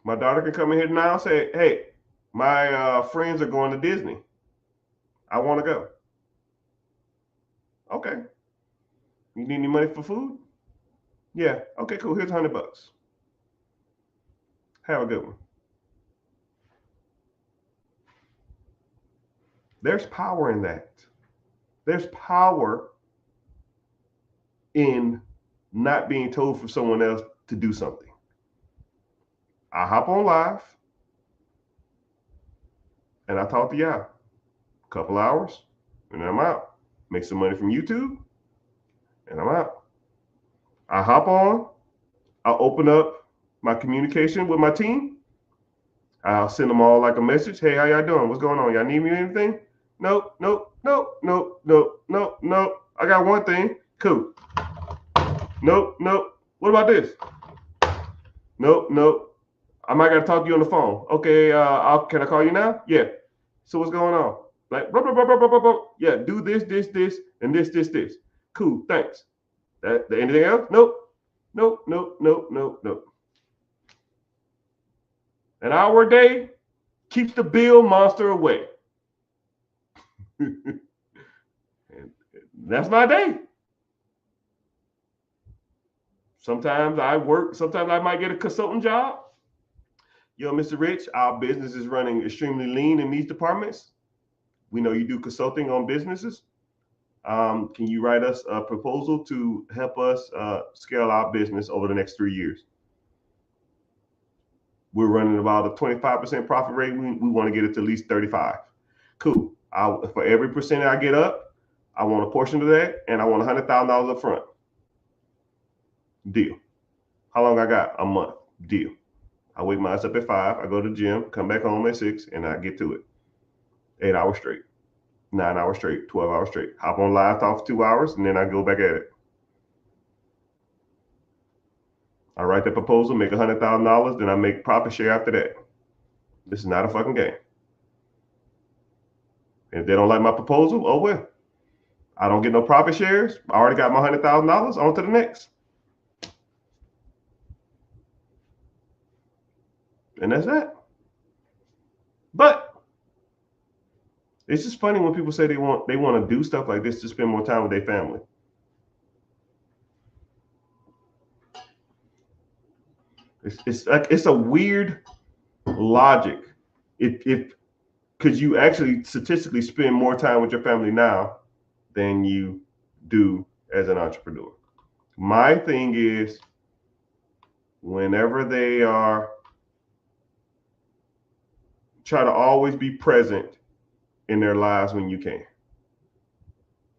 My daughter can come in here now and say, hey, my friends are going to Disney. I want to go. Okay. You need any money for food? Yeah. Okay, cool. Here's $100. Have a good one. There's power in that. There's power in not being told for someone else to do something. I hop on live and I talk to y'all. A couple hours and I'm out. Make some money from YouTube and I'm out. I hop on, I'll open up my communication with my team. I'll send them all like a message. Hey, how y'all doing? What's going on? Y'all need me anything? Nope, nope, nope, nope, nope, nope, nope. I got one thing. Cool. Nope, nope. What about this? Nope, nope. I might gotta talk to you on the phone. Okay, can I call you now? Yeah. So what's going on? Like, blah, blah, blah, blah, blah, blah. Yeah, do this, and this. Cool, thanks. Anything else? Nope. Nope, nope, nope, nope, nope. An hour a day keeps the bill monster away. And that's my day. Sometimes I work, sometimes I might get a consultant job. Yo, Mr. Rich, our business is running extremely lean in these departments. We know you do consulting on businesses. Can you write us a proposal to help us scale our business over the next 3 years? We're running about a 25% profit rate. We want to get it to at least 35. Cool. For every percent I get up, I want a portion of that, and I want $100,000 up front. Deal. How long I got? A month. Deal. I wake my ass up at 5. I go to the gym, come back home at 6, and I get to it. 8 hours straight, 9 hours straight, 12 hours straight. Hop on live, talk for 2 hours, and then I go back at it. I write the proposal, make $100,000, then I make profit share after that. This is not a fucking game. And if they don't like my proposal, oh well. I don't get no profit shares. I already got my $100,000. On to the next. And that's that. But it's just funny when people say they want to do stuff like this to spend more time with their family. It's a weird logic. If because you actually statistically spend more time with your family now than you do as an entrepreneur. My thing is, whenever they are, try to always be present in their lives when you can.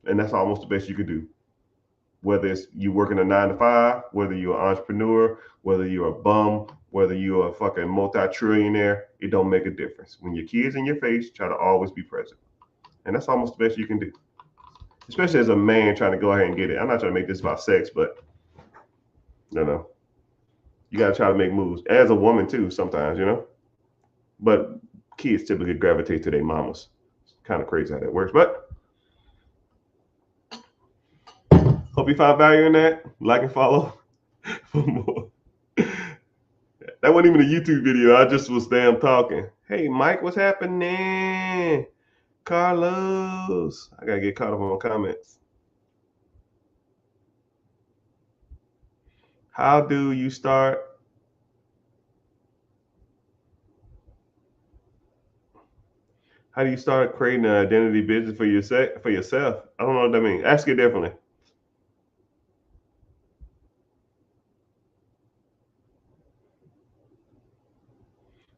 And that's almost the best you can do. Whether it's you working a 9 to 5, whether you're an entrepreneur, whether you're a bum, whether you're a fucking multi-trillionaire, it don't make a difference. When your kids in your face, try to always be present. And that's almost the best you can do. Especially as a man trying to go ahead and get it. I'm not trying to make this about sex, but you got to try to make moves. As a woman too, sometimes, But kids typically gravitate to their mamas. It's kind of crazy how that works, but hope you found value in that. Like and follow for more. That wasn't even a YouTube video. I just was damn talking. Hey, Mike, what's happening? Carlos. I got to get caught up on comments. How do you start? How do you start creating an identity business for yourself? I don't know what that means. Ask it differently.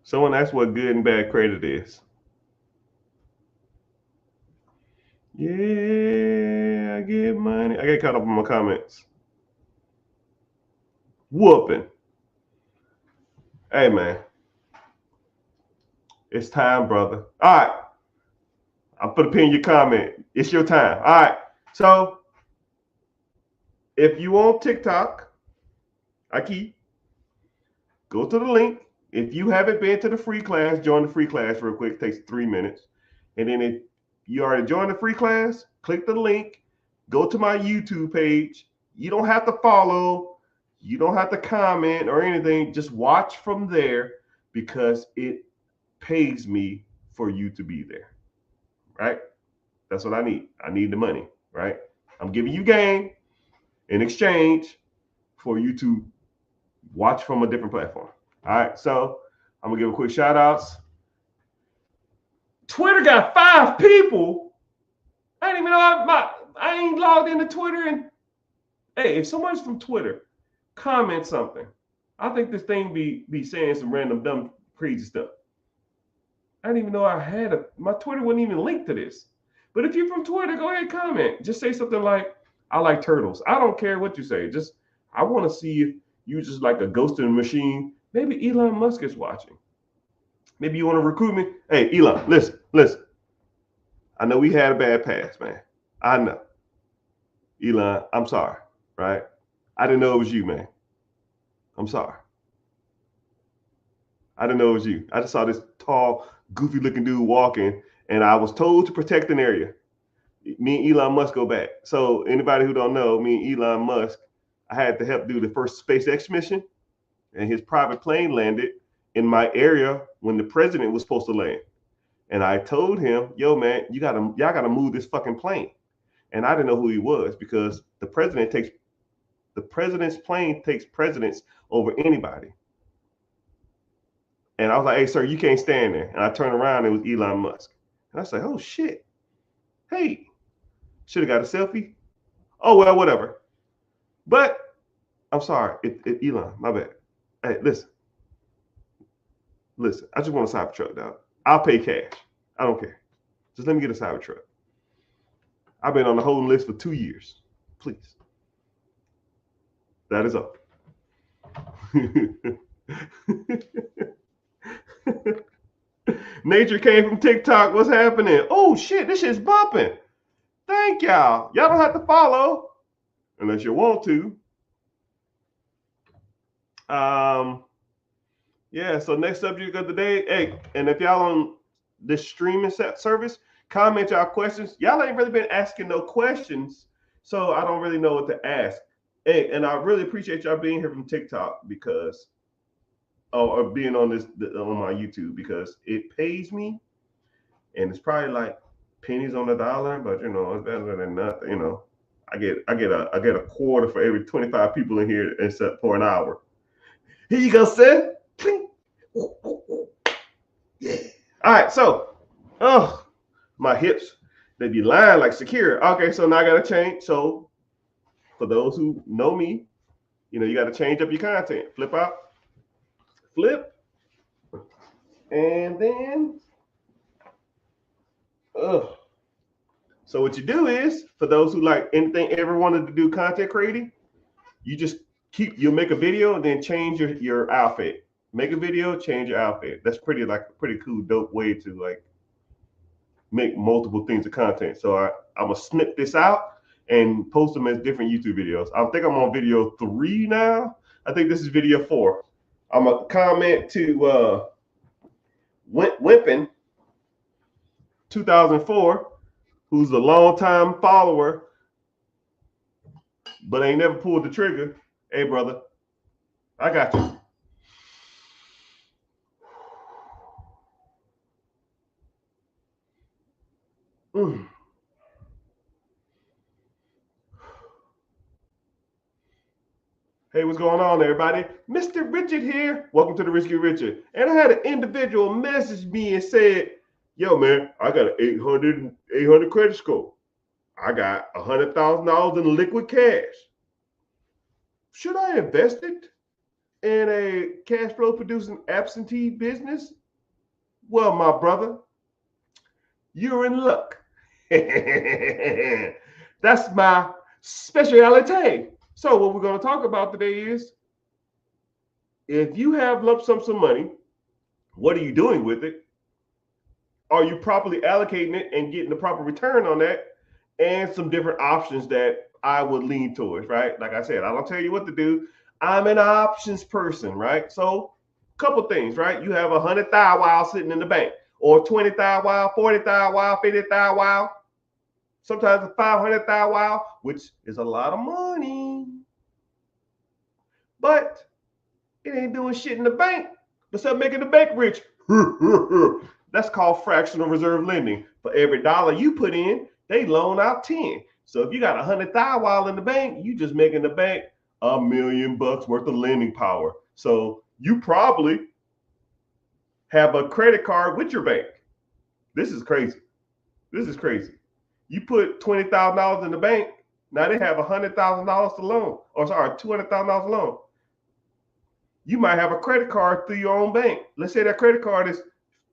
Someone asked what good and bad credit is. Yeah, I get money. I get caught up on my comments. Whooping. Hey, man. It's time, brother. All right. I'll put a pin in your comment. It's your time. All right. So, if you on TikTok, go to the link. If you haven't been to the free class, join the free class real quick. It takes 3 minutes. And then if you already joined the free class, click the link. Go to my YouTube page. You don't have to follow. You don't have to comment or anything. Just watch from there because it pays me for you to be there. Right? That's what I need. I need the money. Right? I'm giving you game in exchange for you to watch from a different platform. All right, so I'm gonna give a quick shout outs. Twitter got 5 people. I didn't even know I ain't logged into Twitter. And hey, if someone's from Twitter, comment something. I think this thing be saying some random dumb crazy stuff. I didn't even know I had my Twitter wasn't even linked to this. But if you're from Twitter, go ahead and comment. Just say something like, I like turtles. I don't care what you say. Just I want to see if you just like a ghost in the machine. Maybe Elon Musk is watching. Maybe you want to recruit me. Hey, Elon, listen. I know we had a bad past, man. I know. Elon, I'm sorry, right? I didn't know it was you, man. I'm sorry. I didn't know it was you. I just saw this tall, goofy looking dude walking, and I was told to protect an area. Me and Elon Musk go back. So anybody who don't know, me and Elon Musk, I had to help do the first SpaceX mission, and his private plane landed in my area when the president was supposed to land. And I told him, yo, man, y'all gotta move this fucking plane. And I didn't know who he was because the president's plane takes precedence over anybody. And I was like, hey, sir, you can't stand there. And I turned around, and it was Elon Musk. And I was like, oh shit. Hey, should have got a selfie. Oh well, whatever. But I'm sorry, Elon, my bad. Hey, listen. I just want a Cybertruck, dog. I'll pay cash. I don't care. Just let me get a Cybertruck. I've been on the holding list for 2 years. Please. That is all. Nature came from TikTok. What's happening? Oh shit, this shit's bumping. Thank y'all. Y'all don't have to follow unless you want to. Yeah, so next subject of the day. Hey, and if y'all on this streaming service, comment y'all questions. Y'all ain't really been asking no questions, so I don't really know what to ask. Hey, and I really appreciate y'all being here from TikTok because or being on on my YouTube, because it pays me, and it's probably like pennies on the dollar, but it's better than nothing. I get a quarter for every 25 people in here, except for an hour. Here you go, son. Yeah. All right, so my hips, they be lying like secure. Okay, so now I gotta change. So for those who know me, you gotta change up your content. Flip out, flip, and then so what you do is, for those who like anything ever wanted to do content creating, you just you'll make a video and then change your outfit. Make a video, change your outfit. That's pretty cool, dope way to like make multiple things of content. So I'm gonna snip this out and post them as different YouTube videos. I think I'm on video 3 now. I think this is video 4. I'm gonna comment to Wimpin 2004, who's a longtime follower, but ain't never pulled the trigger. Hey, brother, I got you. Hey, what's going on, everybody? Mr. Richard here. Welcome to the Rich Get Richard. And I had an individual message me and said, yo, man, I got an 800 credit score. I got $100,000 in liquid cash. Should I invest it in a cash flow producing absentee business? Well, my brother, you're in luck. That's my specialty. So what we're going to talk about today is, if you have lump sum some money, what are you doing with it? Are you properly allocating it and getting the proper return on that? And some different options that I would lean towards, right? Like I said, I don't tell you what to do. I'm an options person, right? So a couple things, right? You have 100,000 sitting in the bank, or 20,000, 40,000, 50,000, sometimes 500,000, which is a lot of money, but it ain't doing shit in the bank besides making the bank rich. That's called fractional reserve lending. For every dollar you put in, they loan out 10. So if you got 100,000 in the bank, you just making the bank $1 million worth of lending power. So you probably have a credit card with your bank. This is crazy. This is crazy. You put $20,000 in the bank, now they have $100,000 to loan, or sorry, $200,000 to loan. You might have a credit card through your own bank. Let's say that credit card is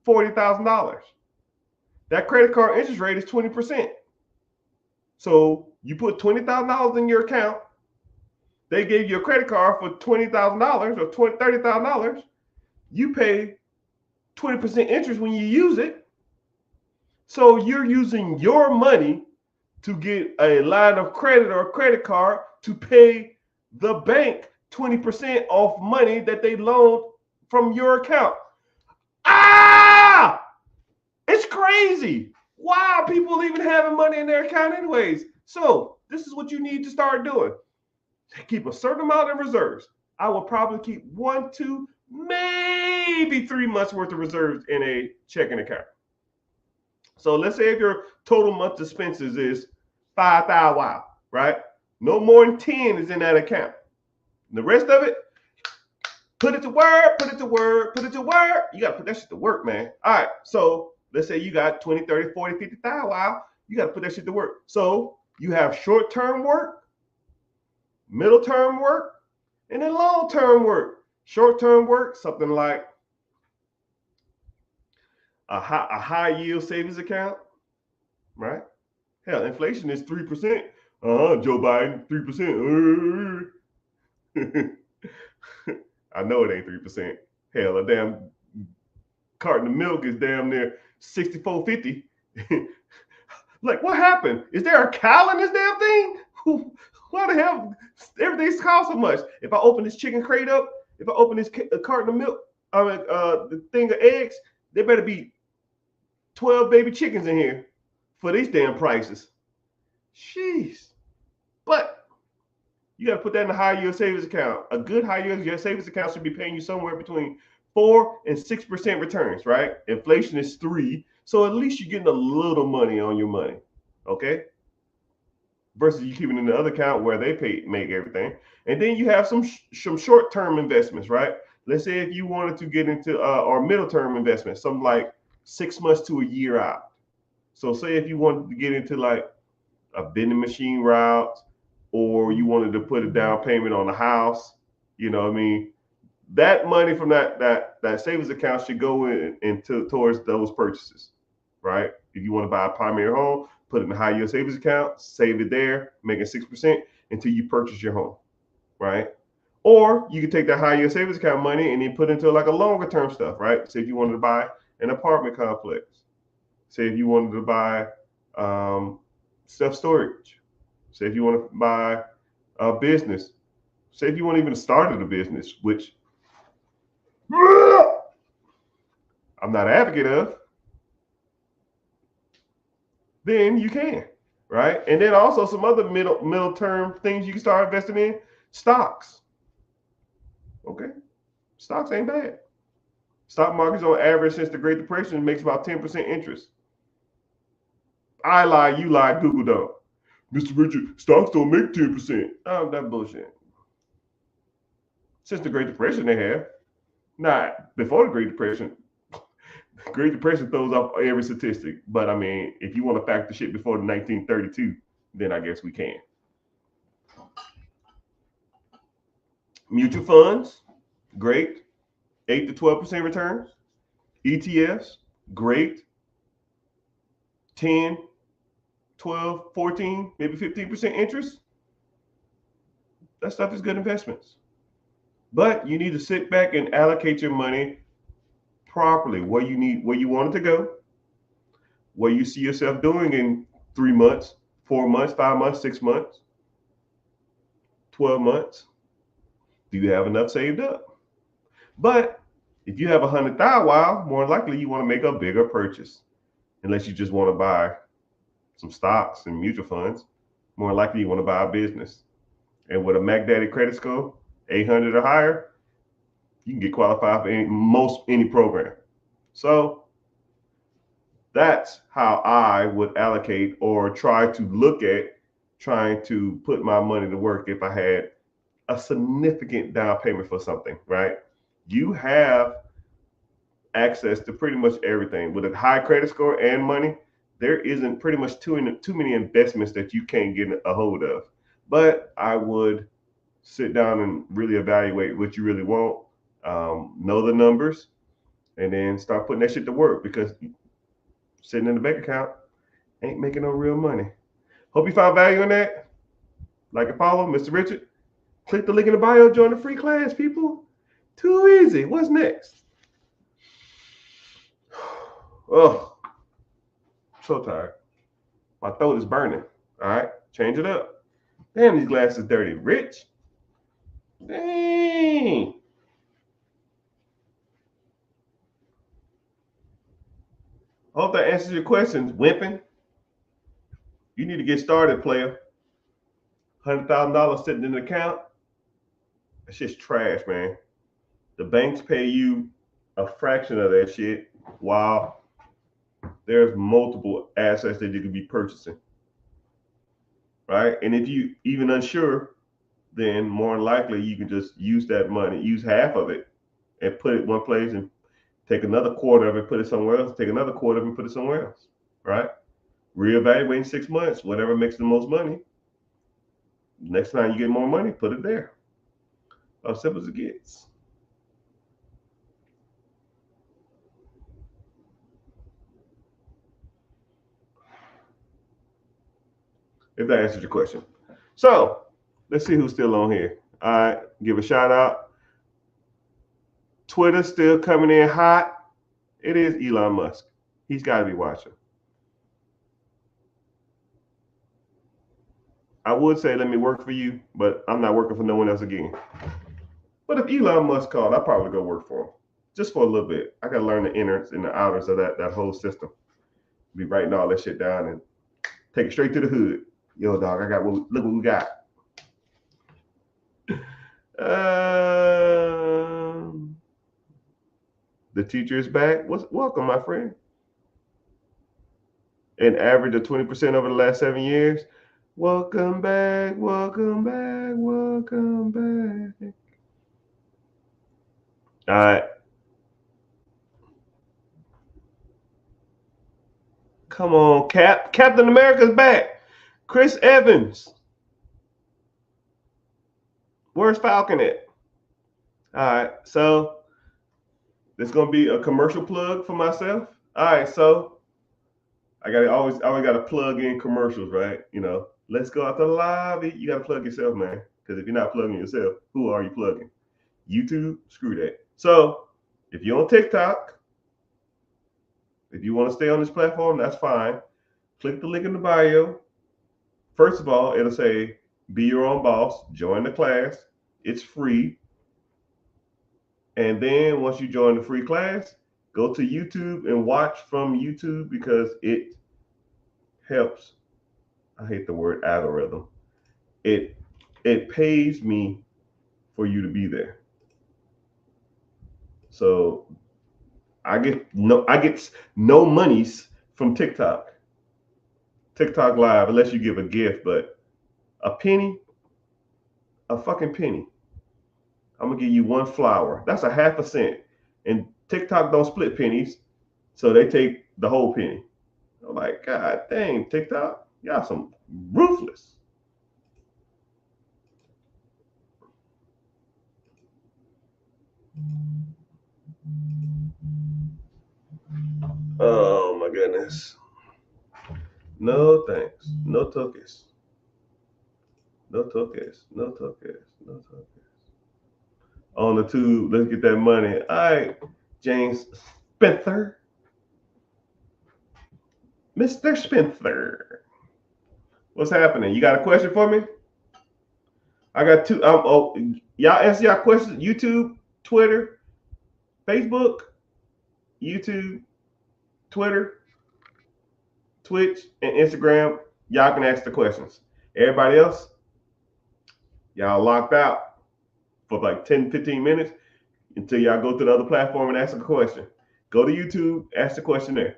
$40,000. That credit card interest rate is 20%. So you put $20,000 in your account. They gave you a credit card for $20,000 or $30,000. You pay 20% interest when you use it. So you're using your money to get a line of credit or a credit card to pay the bank 20% off money that they loaned from your account. It's crazy. Why are people even having money in their account anyways? So this is what you need to start doing. Keep a certain amount in reserves. I will probably keep 1, 2, maybe 3 months worth of reserves in a checking account. So let's say if your total month expenses is 5,000, right? No more than 10 is in that account. The rest of it, put it to work, put it to work, put it to work. You got to put that shit to work, man. All right, so let's say you got 20, 30, 40, 50,000. You got to put that shit to work. So you have short-term work, middle-term work, and then long-term work. Short-term work, something like a high yield savings account, right? Hell, inflation is 3%. Joe Biden, 3%. I know it ain't 3%. Hell, a damn carton of milk is damn near $64.50. Like, what happened? Is there a cow in this damn thing? Why the hell everything's cost so much? If I open this chicken crate up, if I open this carton of milk, the thing of eggs, there better be 12 baby chickens in here for these damn prices. Jeez. But You got to put that in a high yield savings account. A good high yield savings account should be paying you somewhere between 4 and 6% returns, right? Inflation is 3, so at least you're getting a little money on your money, okay? Versus you keeping it in the other account where they make everything. And then you have some short-term investments, right? Let's say if you wanted to get into or middle-term investments, something like 6 months to a year out. So say if you wanted to get into like a vending machine route, or you wanted to put a down payment on a house, you know what I mean? That money from that savings account should go into towards those purchases, right? If you want to buy a primary home, put it in a high yield savings account, save it there, make it 6% until you purchase your home, right? Or you could take that high yield savings account money and then put into like a longer term stuff, right? Say if you wanted to buy an apartment complex, say if you wanted to buy self storage, say if you want to buy a business, say if you want even to start a business, which I'm not an advocate of, then you can, right? And then also some other middle term things you can start investing in. Stocks. Okay. Stocks ain't bad. Stock markets on average since the Great Depression makes about 10% interest. I lie, you lie, Google don't. Mr. Richard, stocks don't make 10%. Oh, that bullshit. Since the Great Depression they have. Not before the Great Depression. Great Depression throws off every statistic. But I mean, if you want to factor shit before the 1932, then I guess we can. Mutual funds, great. 8 to 12% returns. ETFs, great. 10, 12, 14, maybe 15% interest. That stuff is good investments. But you need to sit back and allocate your money properly, where you want it to go, where you see yourself doing in 3 months, 4 months, 5 months, 6 months, 12 months. Do you have enough saved up? But if you have 100,000, wow, more likely you want to make a bigger purchase. Unless you just want to buy some stocks and mutual funds, more likely you want to buy a business. And with a MacDaddy credit score, 800 or higher, you can get qualified for any program. So that's how I would allocate or try to look at trying to put my money to work if I had a significant down payment for something, right? You have access to pretty much everything. With a high credit score and money, there isn't pretty much too many investments that you can't get a hold of. But I would sit down and really evaluate what you really want, know the numbers, and then start putting that shit to work, because sitting in the bank account ain't making no real money. Hope you found value in that. Like and follow Mr. Richard. Click the link in the bio, join the free class, people. Too easy. What's next? Oh, so tired. My throat is burning. All right, change it up. Damn, these glasses dirty. Rich. Dang. Hope that answers your questions, Wimpin. You need to get started, player. $100,000 sitting in an account. That shit's trash, man. The banks pay you a fraction of that shit, while there's multiple assets that you could be purchasing. Right? And if you even unsure, then more likely you can just use that money, use half of it, and put it one place, and take another quarter of it, put it somewhere else, take another quarter of it, and put it somewhere else. Right? Reevaluate in 6 months, whatever makes the most money. Next time you get more money, put it there. As simple as it gets. If that answers your question. So let's see who's still on here. All right, give a shout out. Twitter still coming in hot. It is Elon Musk. He's got to be watching. I would say let me work for you, but I'm not working for no one else again. But if Elon Musk called, I'd probably go work for him. Just for a little bit. I gotta learn the inners and the outers of that whole system. Be writing all that shit down and take it straight to the hood. Yo, dog, look what we got. The teacher is back. Welcome, my friend. An average of 20% over the last 7 years. Welcome back, welcome back, welcome back. All right. Come on, Cap. Captain America's back. Chris Evans. Where's Falcon at? All right. So there's gonna be a commercial plug for myself. All right. So I always gotta plug in commercials, right? Let's go out the lobby. You gotta plug yourself, man. Because if you're not plugging yourself, who are you plugging? YouTube, screw that. So if you're on TikTok, if you want to stay on this platform, that's fine. Click the link in the bio. First of all, it'll say be your own boss, join the class. It's free. And then once you join the free class, go to YouTube and watch from YouTube because it helps. I hate the word algorithm. It pays me for you to be there. So I get no monies from TikTok Live unless you give a gift, but a penny, a fucking penny. I'm gonna give you one flower. That's a half a cent. And TikTok don't split pennies, so they take the whole penny. I'm like, God dang, TikTok, y'all some ruthless. Oh my goodness. No thanks. No tokens. No tokens. No tokens. No tokens. On the tube, let's get that money. All right, James Spencer. Mr. Spencer. What's happening? You got a question for me? I got two. Y'all answer y'all questions. YouTube, Twitter, Facebook, YouTube, Twitter, Twitch, and Instagram. Y'all can ask the questions. Everybody else, y'all locked out for like 10, 15 minutes until y'all go to the other platform and ask a question. Go to YouTube, ask the question there.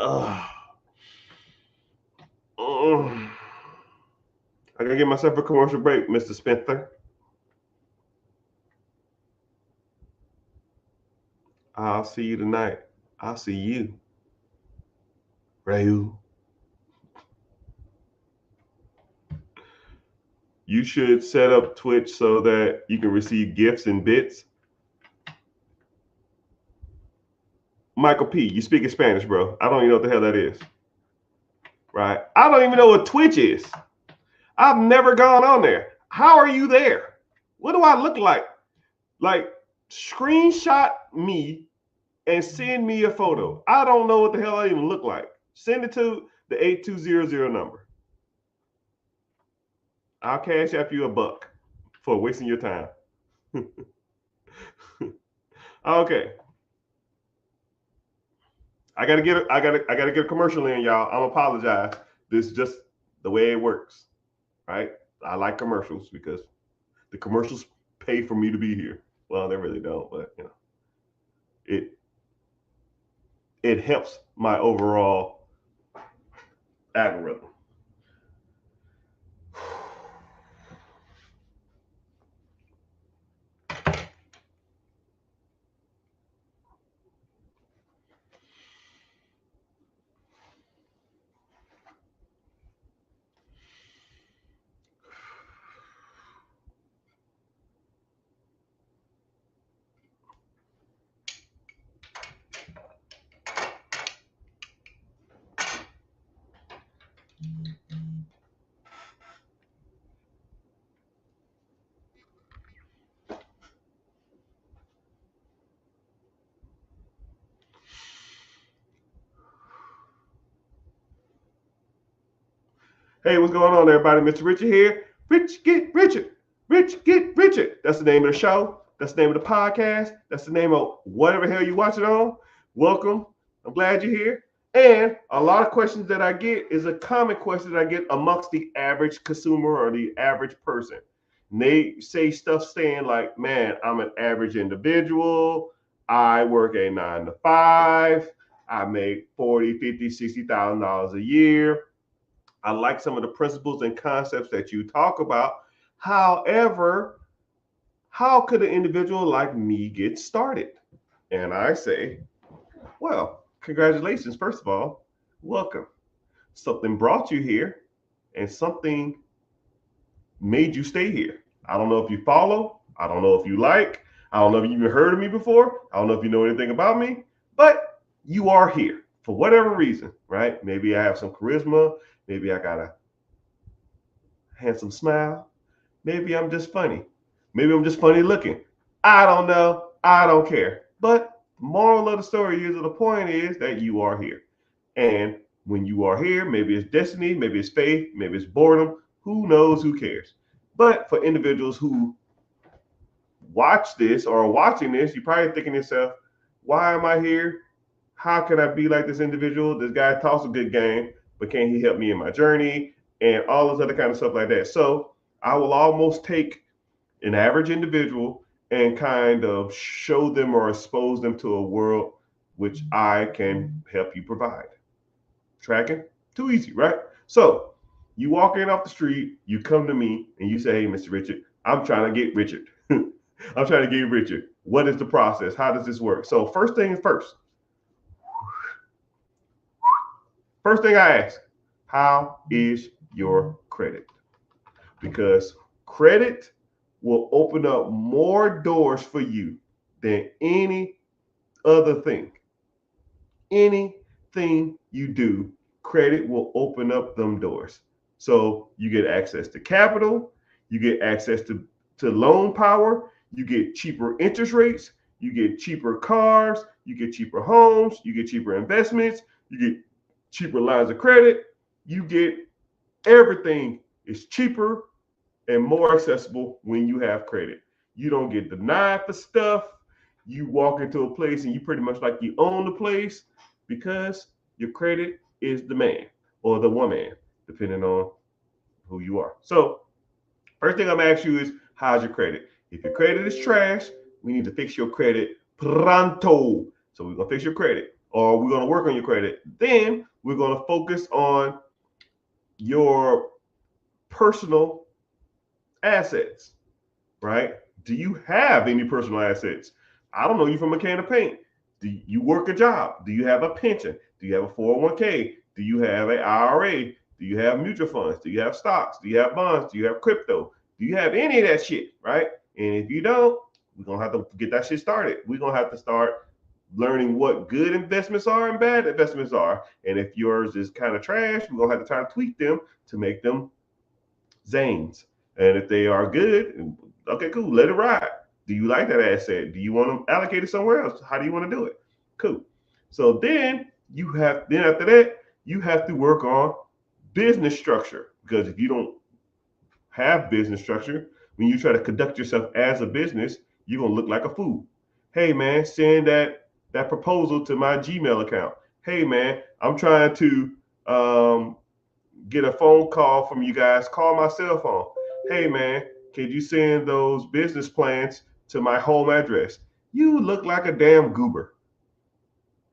I gotta give myself a commercial break, Mr. Spencer. I'll see you tonight. I'll see you, Rayu. You should set up Twitch so that you can receive gifts and bits. Michael P., you speaking Spanish, bro. I don't even know what the hell that is. Right? I don't even know what Twitch is. I've never gone on there. How are you there? What do I look like? Like, screenshot me and send me a photo. I don't know what the hell I even look like. Send it to the 8200 number. I'll cash after you $1 for wasting your time. Okay. I gotta get a commercial in, y'all. I'm apologize. This is just the way it works. Right? I like commercials because the commercials pay for me to be here. Well, they really don't, but it helps my overall algorithm. Hey, what's going on, everybody? Mr. Richard here. Rich Get Richard. Rich Get Richard. That's the name of the show. That's the name of the podcast. That's the name of whatever hell you watch it on. Welcome. I'm glad you're here. And a lot of questions that I get is a common question that I get amongst the average consumer or the average person. And they say stuff saying like, man, I'm an average individual. I work a 9 to 5. I make 40, 50, $60,000 a year. I like some of the principles and concepts that you talk about. However, how could an individual like me get started? And I say, well, congratulations, first of all, welcome. Something brought you here and something made you stay here. I don't know if you follow, I don't know if you like, I don't know if you even heard of me before, I don't know if you know anything about me, but you are here for whatever reason, right? Maybe I have some charisma, maybe I got a handsome smile, maybe I'm just funny, maybe I'm just funny looking. I don't know, I don't care. But the moral of the story is, or the point is that you are here. And when you are here, maybe it's destiny, maybe it's faith, maybe it's boredom. Who knows? Who cares? But for individuals who watch this or are watching this, you're probably thinking to yourself, why am I here? How can I be like this individual? This guy talks a good game, but can he help me in my journey? And all this other kind of stuff like that. So I will almost take an average individual and kind of show them or expose them to a world which I can help you provide. Tracking? Too easy, right? So you walk in off the street, you come to me and you say, hey, Mr. Richard, I'm trying to get Richard. I'm trying to get Richard. What is the process? How does this work? So first thing first. First thing I ask, how is your credit? Because credit will open up more doors for you than any other thing. Anything you do, credit will open up them doors. So you get access to capital, you get access to loan power, you get cheaper interest rates, you get cheaper cars, you get cheaper homes, you get cheaper investments, you get cheaper lines of credit, you get everything is cheaper and more accessible when you have credit. You don't get denied for stuff. You walk into a place and you pretty much like you own the place because your credit is the man or the woman, depending on who you are. So, first thing I'm gonna ask you is, how's your credit? If your credit is trash, we need to fix your credit pronto. So we're gonna fix your credit, or we're gonna work on your credit. Then we're gonna focus on your personal assets, right? Do you have any personal assets? I don't know you from a can of paint. Do you work a job? Do you have a pension? Do you have a 401k? Do you have an IRA? Do you have mutual funds? Do you have stocks? Do you have bonds? Do you have crypto? Do you have any of that shit, right? And if you don't, we're going to have to get that shit started. We're going to have to start learning what good investments are and bad investments are. And if yours is kind of trash, we're going to have to try to tweak them to make them zanes. And if they are good, okay, cool, let it ride. Do you like that asset? Do you want to allocate it somewhere else? How do you want to do it? Cool. So then after that, you have to work on business structure. Because if you don't have business structure, when you try to conduct yourself as a business, you're gonna look like a fool. Hey man, send that proposal to my Gmail account. Hey man, I'm trying to get a phone call from you guys. Call my cell phone. Hey man, can you send those business plans to my home address? You look like a damn goober.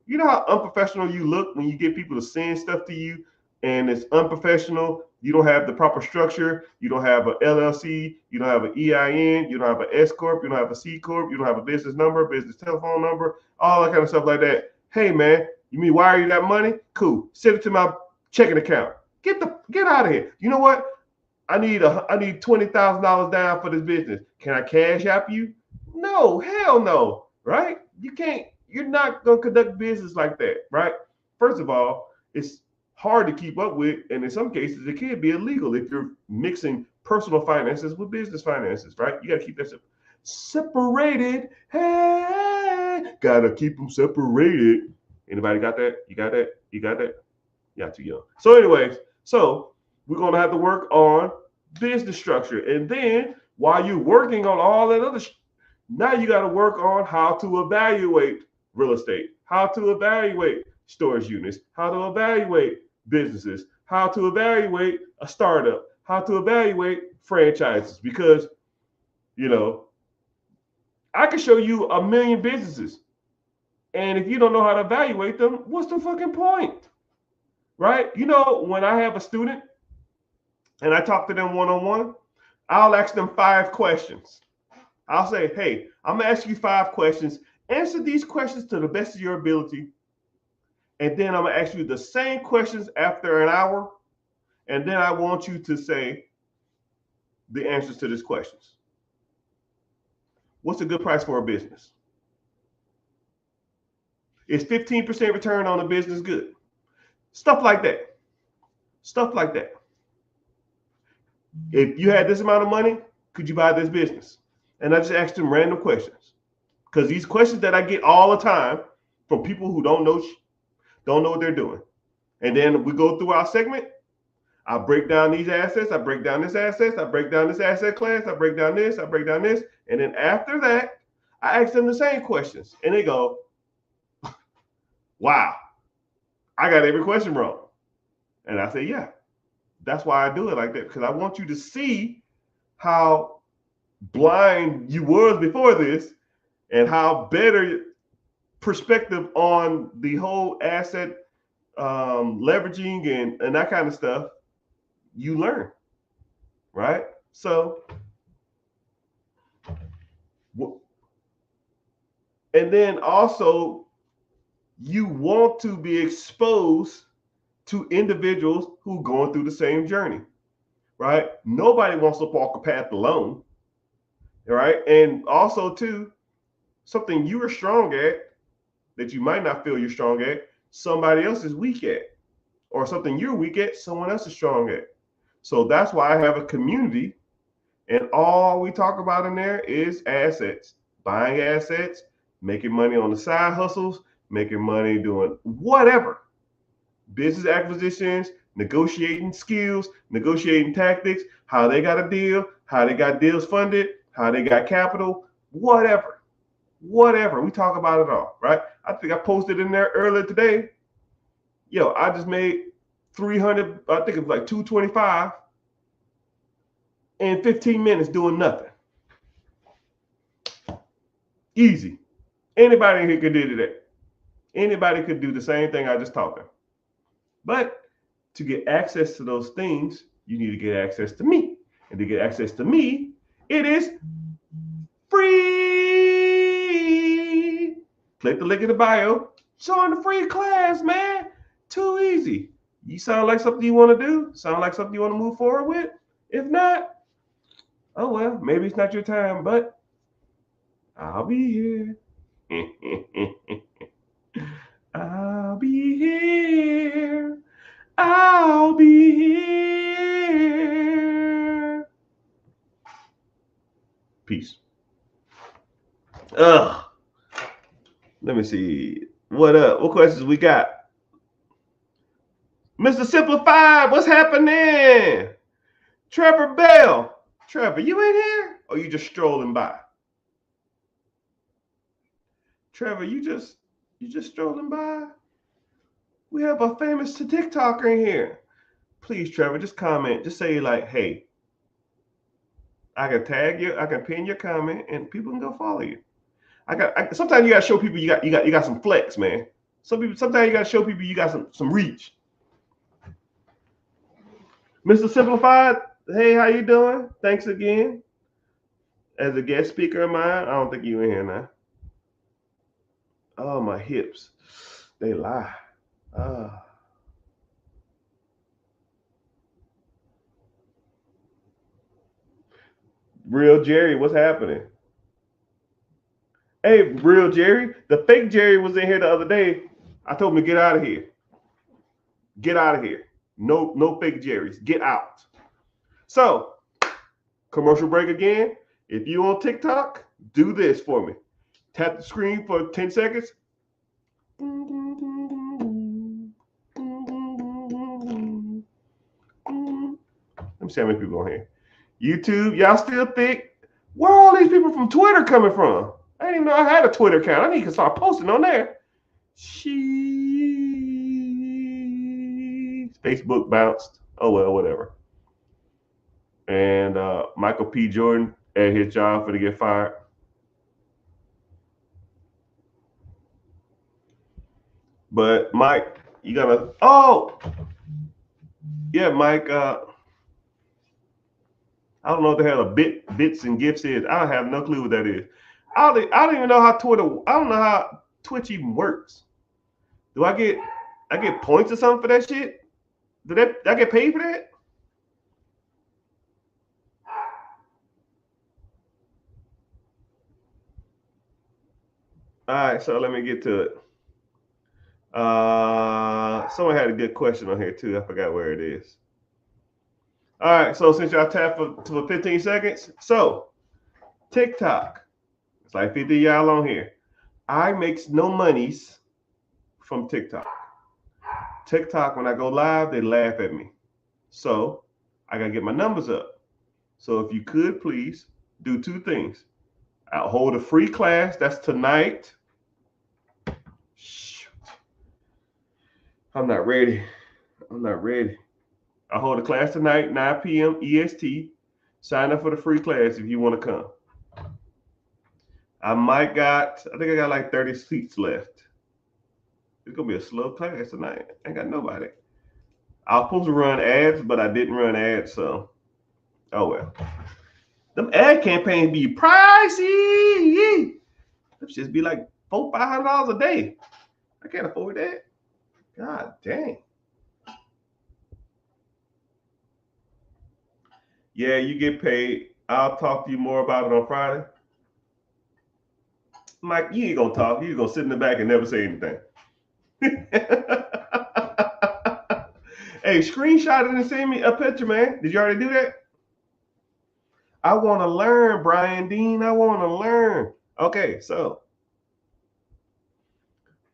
You know how unprofessional you look when you get people to send stuff to you and it's unprofessional. You don't have the proper structure. You don't have an LLC. You don't have an EIN. You don't have an S Corp. You don't have a C Corp. You don't have a business number, business telephone number, all that kind of stuff like that. Hey man, you mean wire you that money? Cool. Send it to my checking account. Get out of here. You know what? I need $20,000 down for this business. Can I cash app you? No, hell no. Right? You can't. You're not gonna conduct business like that, right? First of all, it's hard to keep up with, and in some cases, it can be illegal if you're mixing personal finances with business finances, right? You gotta keep that separated. Hey, gotta keep them separated. Anybody got that? You got that? You got that? Y'all too young. So, anyways, we're gonna have to work on business structure, and then while you're working on all that other, now you got to work on how to evaluate real estate, how to evaluate storage units, how to evaluate businesses, how to evaluate a startup, how to evaluate franchises. Because, I can show you a million businesses. And if you don't know how to evaluate them, what's the fucking point? Right? When I have a student and I talk to them one-on-one, I'll ask them 5 questions. I'll say, hey, I'm going to ask you 5 questions. Answer these questions to the best of your ability. And then I'm going to ask you the same questions after an hour. And then I want you to say the answers to these questions. What's a good price for a business? Is 15% return on a business good? Stuff like that. Stuff like that. If you had this amount of money, could you buy this business? And I just asked them random questions. Because these questions that I get all the time from people who don't know what they're doing. And then we go through our segment. I break down these assets. I break down this assets. I break down this asset class. I break down this. I break down this. And then after that, I ask them the same questions. And they go, wow, I got every question wrong. And I say, yeah, that's why I do it like that. Because I want you to see how blind you was before this and how better perspective on the whole asset leveraging and that kind of stuff you learn, right? So, and then also you want to be exposed to individuals who are going through the same journey, right? Nobody wants to walk a path alone, right? And also too, something you are strong at that you might not feel you're strong at, somebody else is weak at, or something you're weak at, someone else is strong at. So that's why I have a community, and all we talk about in there is assets, buying assets, making money on the side hustles, making money doing whatever, business acquisitions, negotiating skills, negotiating tactics, how they got a deal, how they got deals funded, how they got capital, whatever. We talk about it all, right? I think I posted in there earlier today. I just made 300, I think it was like 225 in 15 minutes doing nothing. Easy. Anybody here could do that. Anybody could do the same thing I just taught them. But to get access to those things, you need to get access to me. And to get access to me, it is free. Click the link in the bio. Join the free class, man. Too easy. You sound like something you want to do? Sound like something you want to move forward with? If not, oh well, maybe it's not your time, but I'll be here. I'll be here. I'll be here. Peace. Let me see. What up? What questions we got? Mr. Simplified, what's happening? Trevor Bell. Trevor, you in here? Or you just strolling by? Trevor, you just strolling by? We have a famous TikToker in here. Please, Trevor, just comment. Just say like, hey, I can tag you, I can pin your comment, and people can go follow you. Sometimes you gotta show people you got some flex, man. Sometimes you gotta show people you got some reach. Mr. Simplified, hey, how you doing? Thanks again. As a guest speaker of mine, I don't think you in here now. Oh, my hips. They lie. Real Jerry, what's happening? Hey, Real Jerry, the fake Jerry was in here the other day. I told him to get out of here. Get out of here. No fake Jerrys. Get out. So, commercial break again. If you on TikTok, do this for me. Tap the screen for 10 seconds. Let me see how many people on here. YouTube, y'all still think? Where are all these people from Twitter coming from? I didn't even know I had a Twitter account. I need to start posting on there. Sheesh. Facebook bounced. Oh well, whatever. And Michael P. Jordan at his job for to get fired. But Mike, you gotta. Oh, yeah, Mike. I don't know what the hell a bits and gifts is. I have no clue what that is. I don't even know how Twitter. I don't know how Twitch even works. Do I get points or something for that shit? Did I get paid for that? All right, so let me get to it. Someone had a good question on here too. I forgot where it is. All right, so since y'all tapped for 15 seconds, so TikTok, it's like 50 y'all on here. I makes no monies from TikTok. TikTok, when I go live, they laugh at me. So I gotta get my numbers up. So if you could please do two things. I'll hold a free class. That's tonight. Shoot. I'm not ready. I hold a class tonight, 9 p.m. EST. Sign up for the free class if you want to come. I think I got like 30 seats left. It's gonna be a slow class tonight. I ain't got nobody. I was supposed to run ads, but I didn't run ads, so oh well. Them ad campaigns be pricey. Them just be like $400-$500 a day. I can't afford that. God dang. Yeah, you get paid. I'll talk to you more about it on Friday. Mike, you ain't gonna talk. You gonna sit in the back and never say anything. Hey, screenshot it and send me a picture, man. Did you already do that? I want to learn, Brian Dean. I want to learn. Okay, so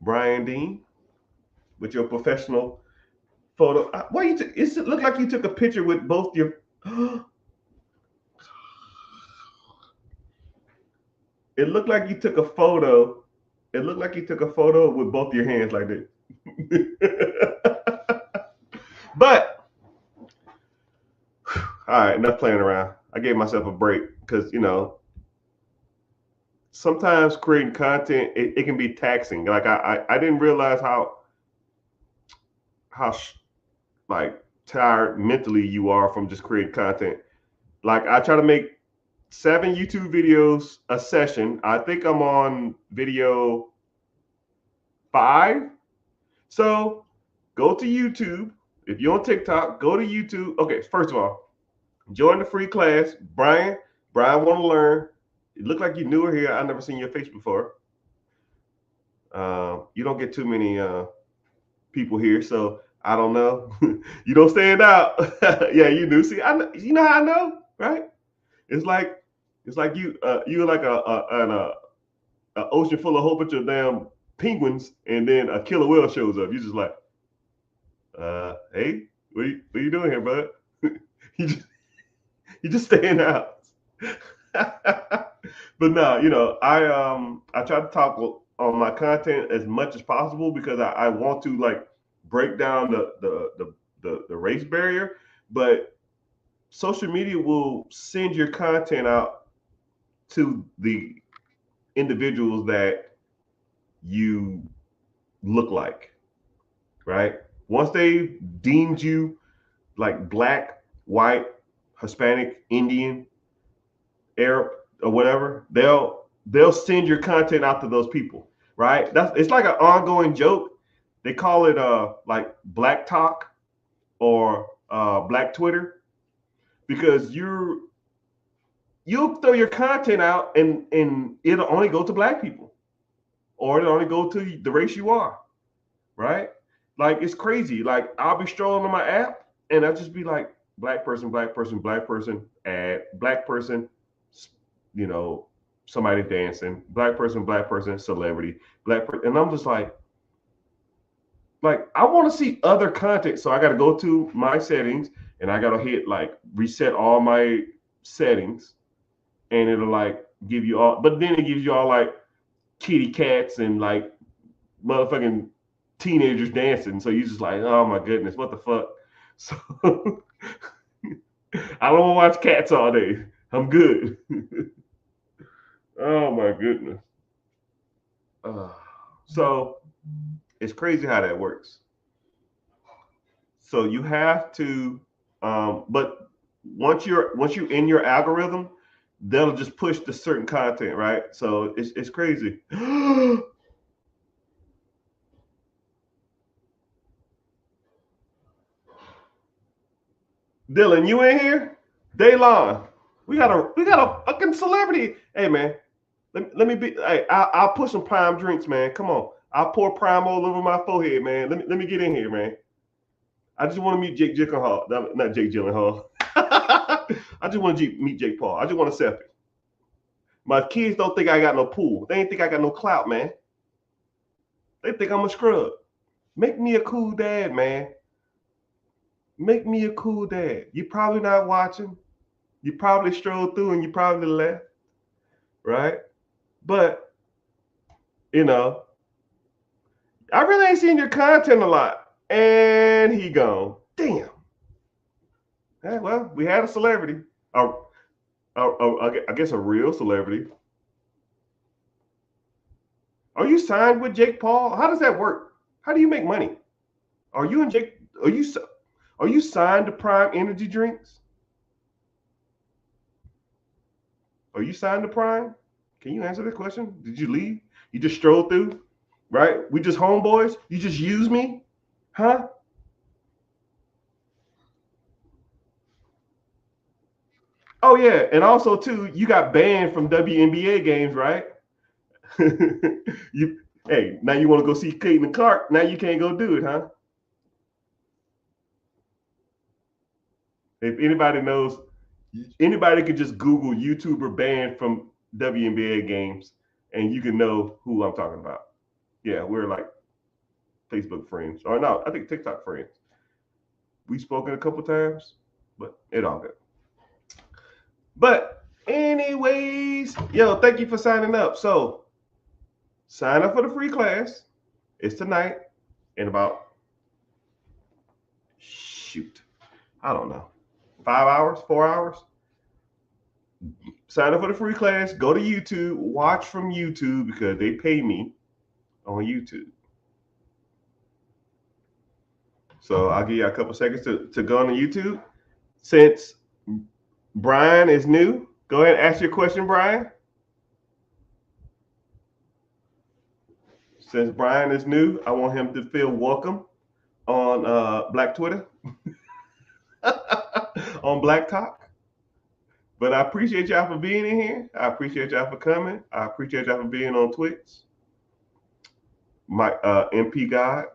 Brian Dean, with your professional photo. Why you? It looked like you took a picture with both your. It looked like you took a photo. It looked like you took a photo with both your hands like this. But all right, enough playing around. I gave myself a break because sometimes creating content it can be taxing. Like I didn't realize how like tired mentally you are from just creating content. Like I try to make 7 YouTube videos a session. I think I'm on video 5. So go to YouTube. If you're on TikTok, go to YouTube. Okay, first of all, join the free class. Brian want to learn. It looked like you newer here. I've never seen your face before. You don't get too many people here, so I don't know. You don't stand out. Yeah, you do. See, you know how I know, right? It's like you're like an ocean full of a whole bunch of damn penguins, and then a killer whale shows up. You're just like, hey, what are you doing here, bud? you just staying out. But no, I try to talk on my content as much as possible because I want to like break down the race barrier, but social media will send your content out to the individuals that you look like, right? Once they deemed you like black, white, Hispanic, Indian, Arab, or whatever, they'll send your content out to those people, right? It's like an ongoing joke. They call it like Black Talk or Black Twitter because you'll throw your content out and it'll only go to black people or it'll only go to the race you are, right? Like it's crazy. Like I'll be strolling on my app and I'll just be like black person, ad, black person, somebody dancing, black person, celebrity, and I'm just like I want to see other content. So I got to go to my settings and I got to hit like reset all my settings and it'll like give you all, but then it gives you all like kitty cats and like motherfucking teenagers dancing. So you're just like, oh my goodness, what the fuck? So I don't want to watch Cats all day. I'm good. Oh my goodness. So it's crazy how that works. So you have to, but once you're in your algorithm, they'll just push the certain content, right? So it's crazy. Dylan, you in here? Daylon, we got a fucking celebrity. Hey man, let me be. Hey, I'll put some prime drinks, man. Come on, I'll pour prime all over my forehead, man. Let me get in here, man. I just want to meet Jake Gyllenhaal, not Jake Gyllenhaal. I just want to meet Jake Paul. I just want to selfie. My kids don't think I got no pool. They ain't think I got no clout, man. They think I'm a scrub. Make me a cool dad, man. Make me a cool dad. You probably not watching. You probably strolled through and you probably left, right? But you know, I really ain't seen your content a lot. And he gone. Damn. Yeah, well, we had a celebrity. I guess a real celebrity. Are you signed with Jake Paul? How does that work? How do you make money? Are you and Jake? Are you signed to Prime Energy Drinks? Are you signed to Prime? Can you answer that question? Did you leave? You just strolled through, right? We just homeboys. You just use me, huh? Oh yeah, and also too, you got banned from WNBA games, right? you hey, now you want to go see Caitlin Clark? Now you can't go do it, huh? If anybody knows, anybody could just Google YouTuber banned from WNBA games, and you can know who I'm talking about. Yeah, we're like Facebook friends, or no, I think TikTok friends. We've spoken a couple times, but it all good. But anyways, yo, thank you for signing up. So sign up for the free class. It's tonight in about I don't know, 5 hours, 4 hours. Sign up for the free class. Go to YouTube. Watch from YouTube because they pay me on YouTube. So I'll give you a couple seconds to go on YouTube. Since Brian is new, go ahead and ask your question, Brian. Since Brian is new, I want him to feel welcome on Black Twitter, on Black Talk. But I appreciate y'all for being in here. I appreciate y'all for coming. I appreciate y'all for being on Twitch. My MP God.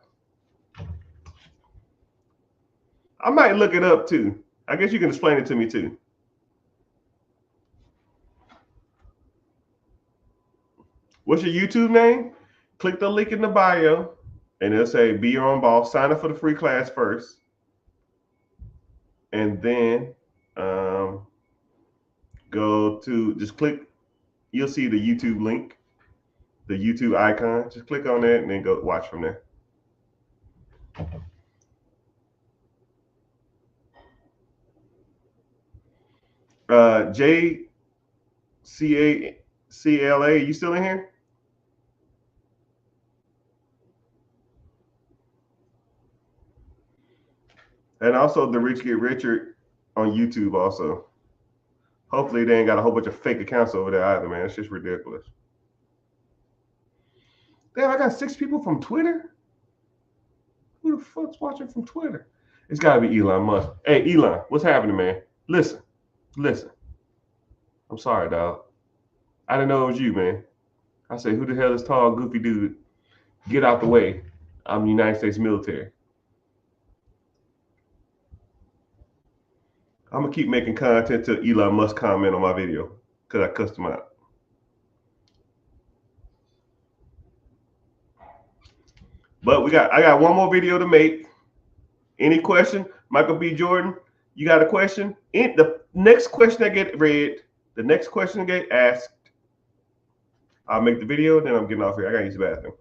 I might look it up too. I guess you can explain it to me too. What's your YouTube name? Click the link in the bio and it'll say be your own boss. Sign up for the free class first. And then go to, just click, you'll see the YouTube link, the YouTube icon. Just click on that and then go watch from there. JCACLA, you still in here? And also the Rich Get Richer on YouTube also. Hopefully they ain't got a whole bunch of fake accounts over there either, man. It's just ridiculous. Damn, I got 6 people from Twitter? Who the fuck's watching from Twitter? It's got to be Elon Musk. Hey, Elon, what's happening, man? Listen. I'm sorry, dog. I didn't know it was you, man. I said, who the hell is tall, goofy dude? Get out the way. I'm the United States military. I'm going to keep making content till Elon Musk comment on my video because I cussed him out. But I got one more video to make. Any question? Michael B. Jordan, you got a question? The next question that get read, the next question that get asked, I'll make the video, then I'm getting off here. I got to use the bathroom.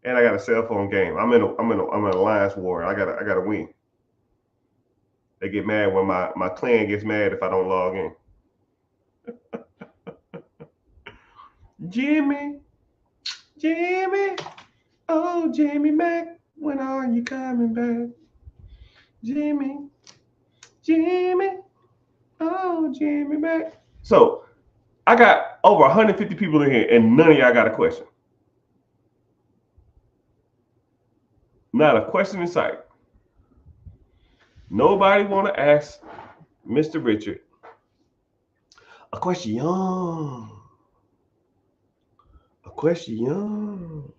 and I got a cell phone game. I'm in an alliance war. I gotta win. They get mad when my clan gets mad if I don't log in. Jimmy, Jimmy, oh Jimmy Mac, when are you coming back? Jimmy, Jimmy, oh Jimmy Mac. So I got over 150 people in here, and none of y'all got a question. Not a question in sight. Nobody want to ask Mr. Richard a question. A question.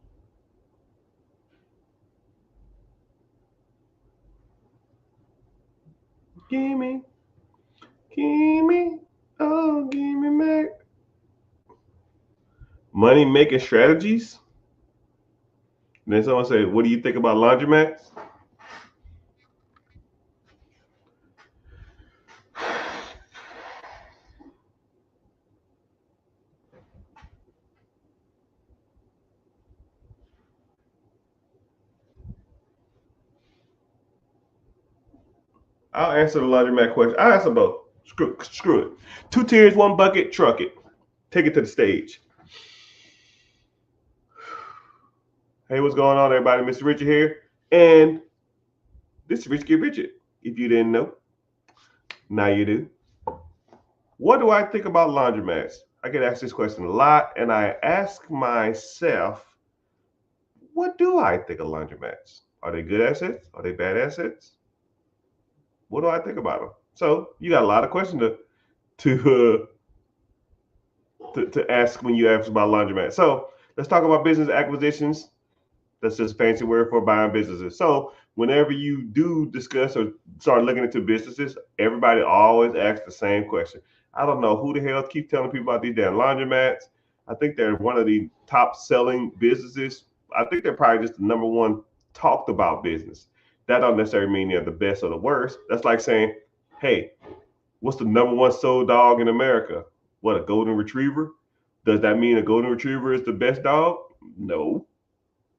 Gimme, oh, gimme Mac. Money making strategies. And then someone say, "What do you think about laundromats?" I'll answer the laundromat question. I'll answer both. Screw it. 2 tiers, 1 bucket, truck it. Take it to the stage. Hey, what's going on, everybody? Mr. Richard here. And this is Rich Get Richard. If you didn't know, now you do. What do I think about laundromats? I get asked this question a lot, and I ask myself, what do I think of laundromats? Are they good assets? Are they bad assets? What do I think about them? So you got a lot of questions to ask when you ask about laundromats. So let's talk about business acquisitions. That's just a fancy word for buying businesses. So whenever you do discuss or start looking into businesses, everybody always asks the same question. I don't know who the hell keeps telling people about these damn laundromats. I think they're one of the top selling businesses. I think they're probably just the number one talked about business. That don't necessarily mean they're the best or the worst. That's like saying, hey, what's the number one sold dog in America? What, a golden retriever? Does that mean a golden retriever is the best dog? No.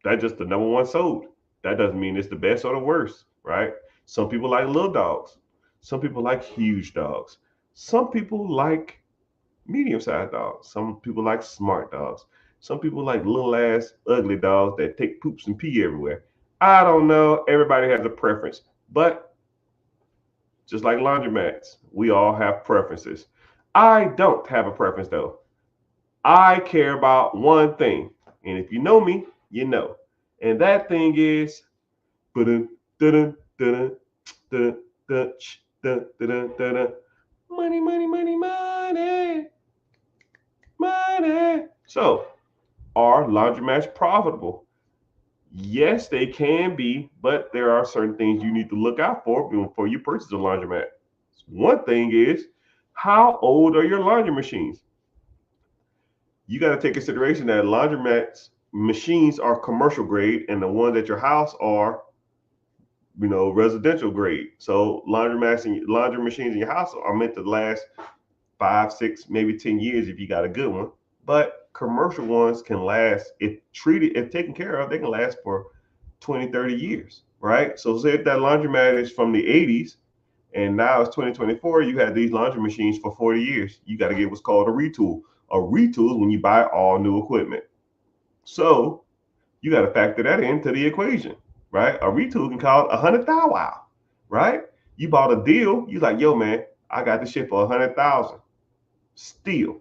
That's just the number one sold. That doesn't mean it's the best or the worst, right? Some people like little dogs. Some people like huge dogs. Some people like medium-sized dogs. Some people like smart dogs. Some people like little ass ugly dogs that take poops and pee everywhere. I don't know. Everybody has a preference. But just like laundromats, we all have preferences. I don't have a preference though. I care about one thing. And if you know me, you know. And that thing is money, money, money, money, money. So, are laundromats profitable? Yes, they can be, but there are certain things you need to look out for before you purchase a laundromat. One thing is, how old are your laundry machines? You got to take consideration that laundromats machines are commercial grade, and the ones at your house are, residential grade. So laundromats and laundry machines in your house are meant to last 5, 6, maybe 10 years if you got a good one. But commercial ones can last, if taken care of, they can last for 20, 30 years, right? So say if that laundromat is from the 80s and now it's 2024, you had these laundry machines for 40 years. You got to get what's called a retool. A retool is when you buy all new equipment. So you got to factor that into the equation, right? A retool can cost $100,000, right? You bought a deal, you like, yo, man, I got this shit for $100,000, still,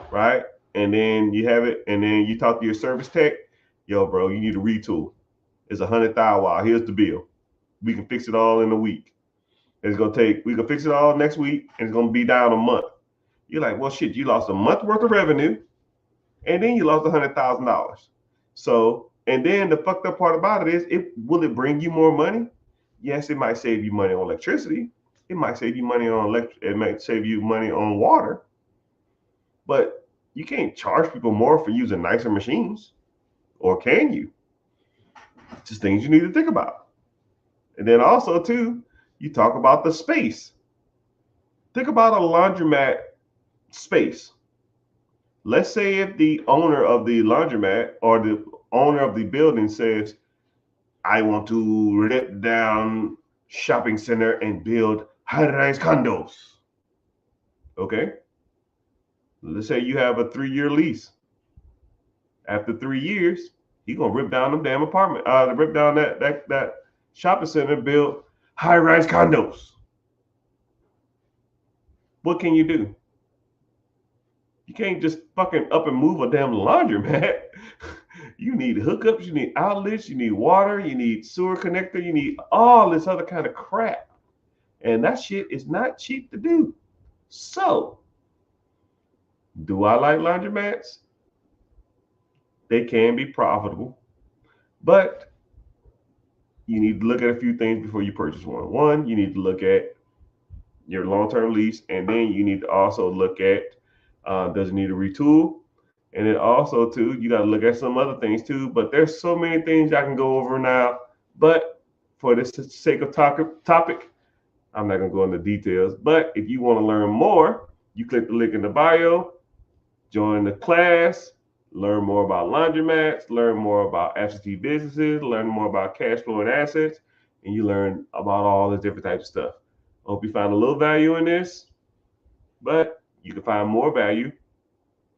right? And then you have it, and then you talk to your service tech, yo, bro, you need a retool. It's $100,000. Here's the bill. We can fix it all in a week. We can fix it all next week, and it's gonna be down a month. You're like, well, shit, you lost a month worth of revenue, and then you lost $100,000. So, and then the fucked up part about it is, will it bring you more money? Yes, it might save you money on electricity. It might save you money on It might save you money on water. But you can't charge people more for using nicer machines, or can you? Just things you need to think about. And then also too, you talk about the space. Think about a laundromat space. Let's say if the owner of the laundromat or the owner of the building says, I want to rip down shopping center and build high-rise condos. Okay. Let's say you have a 3-year lease. After 3 years, he's gonna rip down them damn apartment, rip down that shopping center, build high-rise condos. What can you do? You can't just fucking up and move a damn laundromat. You need hookups, you need outlets, you need water, you need sewer connector, you need all this other kind of crap. And that shit is not cheap to do. So, do I like laundromats? They can be profitable, but you need to look at a few things before you purchase one. One, you need to look at your long-term lease, and then you need to also look at does it need a retool, and then also too you got to look at some other things too. But there's so many things I can go over now. But for the sake of topic, I'm not gonna go into details. But if you want to learn more, you click the link in the bio, join the class, learn more about laundromats, learn more about absentee businesses, learn more about cash flow and assets, and you learn about all the different types of stuff. I hope you find a little value in this, but you can find more value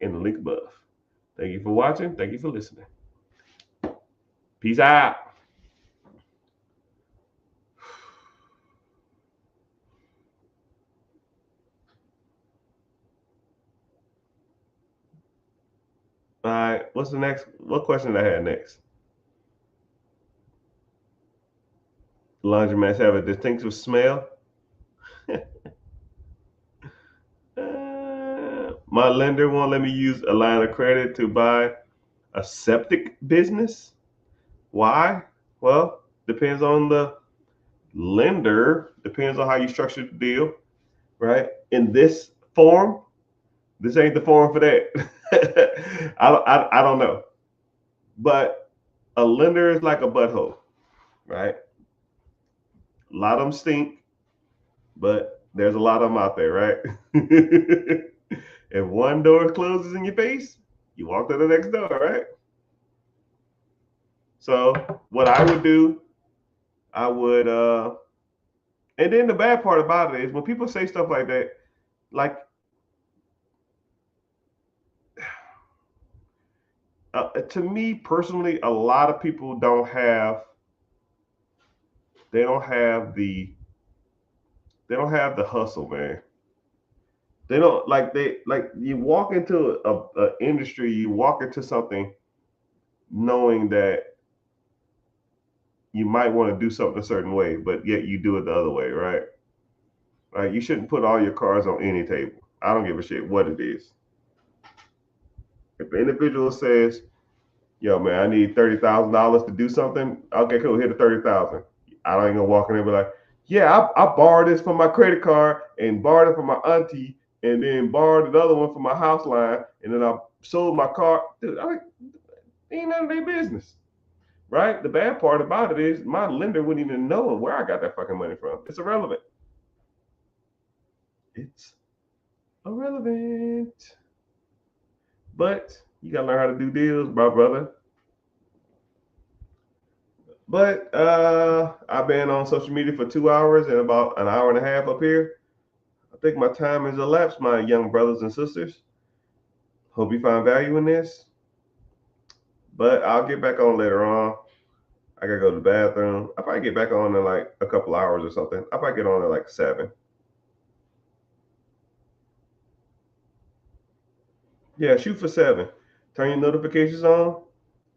in the link above. Thank you for watching. Thank you for listening. Peace out. All right, what's the next? What question did I have next? Laundromats have a distinctive smell. My lender won't let me use a line of credit to buy a septic business. Why? Well, depends on the lender, depends on how you structure the deal, right? In this form, this ain't the form for that. I don't know. But a lender is like a butthole, right? A lot of them stink, but there's a lot of them out there, right? If one door closes in your face, you walk to the next door, right? So what I would do, I would, and then the bad part about it is when people say stuff like that, like, to me personally, a lot of people don't have the hustle, man. They don't like you walk into a industry, you walk into something knowing that you might want to do something a certain way, but yet you do it the other way, right? Like you shouldn't put all your cards on any table. I don't give a shit what it is. If an individual says, "Yo, man, I need $30,000 to do something," okay, cool, hit the 30,000. I don't even gonna walk in there and be like, "Yeah, I borrowed this from my credit card and borrowed it from my auntie, and then borrowed another one from my house line, and then I sold my car." Dude, ain't none of their business, right? The bad part about it is my lender wouldn't even know where I got that fucking money from. It's irrelevant. It's irrelevant. But you gotta learn how to do deals, my brother. But I've been on social media for 2 hours and about an hour and a half up here. I think my time has elapsed, my young brothers and sisters. Hope you find value in this. But I'll get back on later on. I gotta go to the bathroom. I probably get back on in like a couple hours or something. I probably get on at like 7. Yeah, shoot for 7. Turn your notifications on.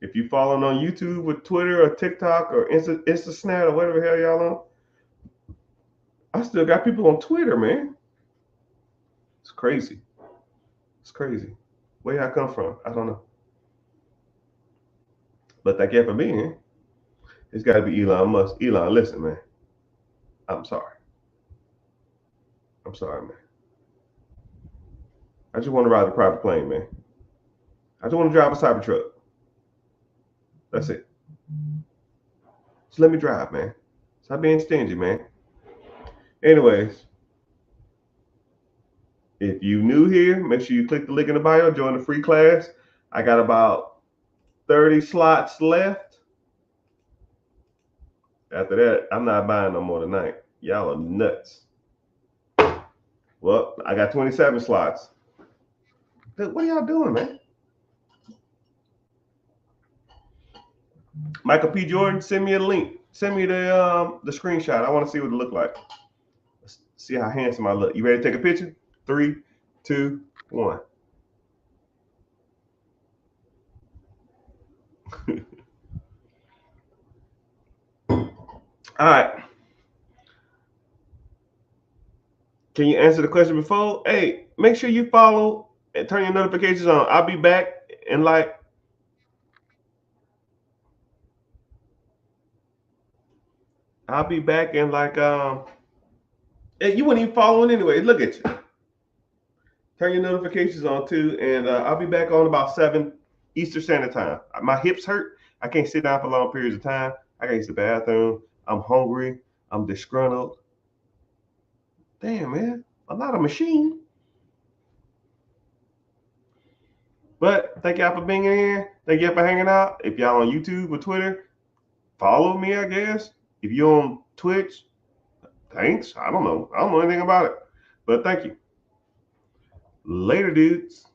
If you following on YouTube or Twitter or TikTok or Instasnap or whatever the hell y'all on, I still got people on Twitter, man. It's crazy. It's crazy. Where y'all come from? I don't know. But that can't be here. It's got to be Elon Musk. Elon, listen, man. I'm sorry. I'm sorry, man. I just want to ride a private plane, man. I just want to drive a Cybertruck. That's it. Just let me drive, man. Stop being stingy, man. Anyways, if you new here, make sure you click the link in the bio, join the free class. I got about 30 slots left. After that, I'm not buying no more tonight. Y'all are nuts. Well, I got 27 slots. Dude, what are y'all doing, man? Michael P. Jordan, send me a link. Send me the screenshot. I want to see what it look like. Let's see how handsome I look. You ready to take a picture? 3, 2, 1. All right. Can you answer the question before? Hey, make sure you follow and turn your notifications on. I'll be back in like you wouldn't even follow it anyway. Look at you. Turn your notifications on too, and I'll be back on about 7 Eastern Standard Time. My hips hurt. I can't sit down for long periods of time. I gotta use the bathroom. I'm hungry. I'm disgruntled. Damn, man. I'm not a machine. But thank y'all for being in here. Thank y'all for hanging out. If y'all on YouTube or Twitter, follow me, I guess. If you're on Twitch, thanks. I don't know. I don't know anything about it. But thank you. Later, dudes.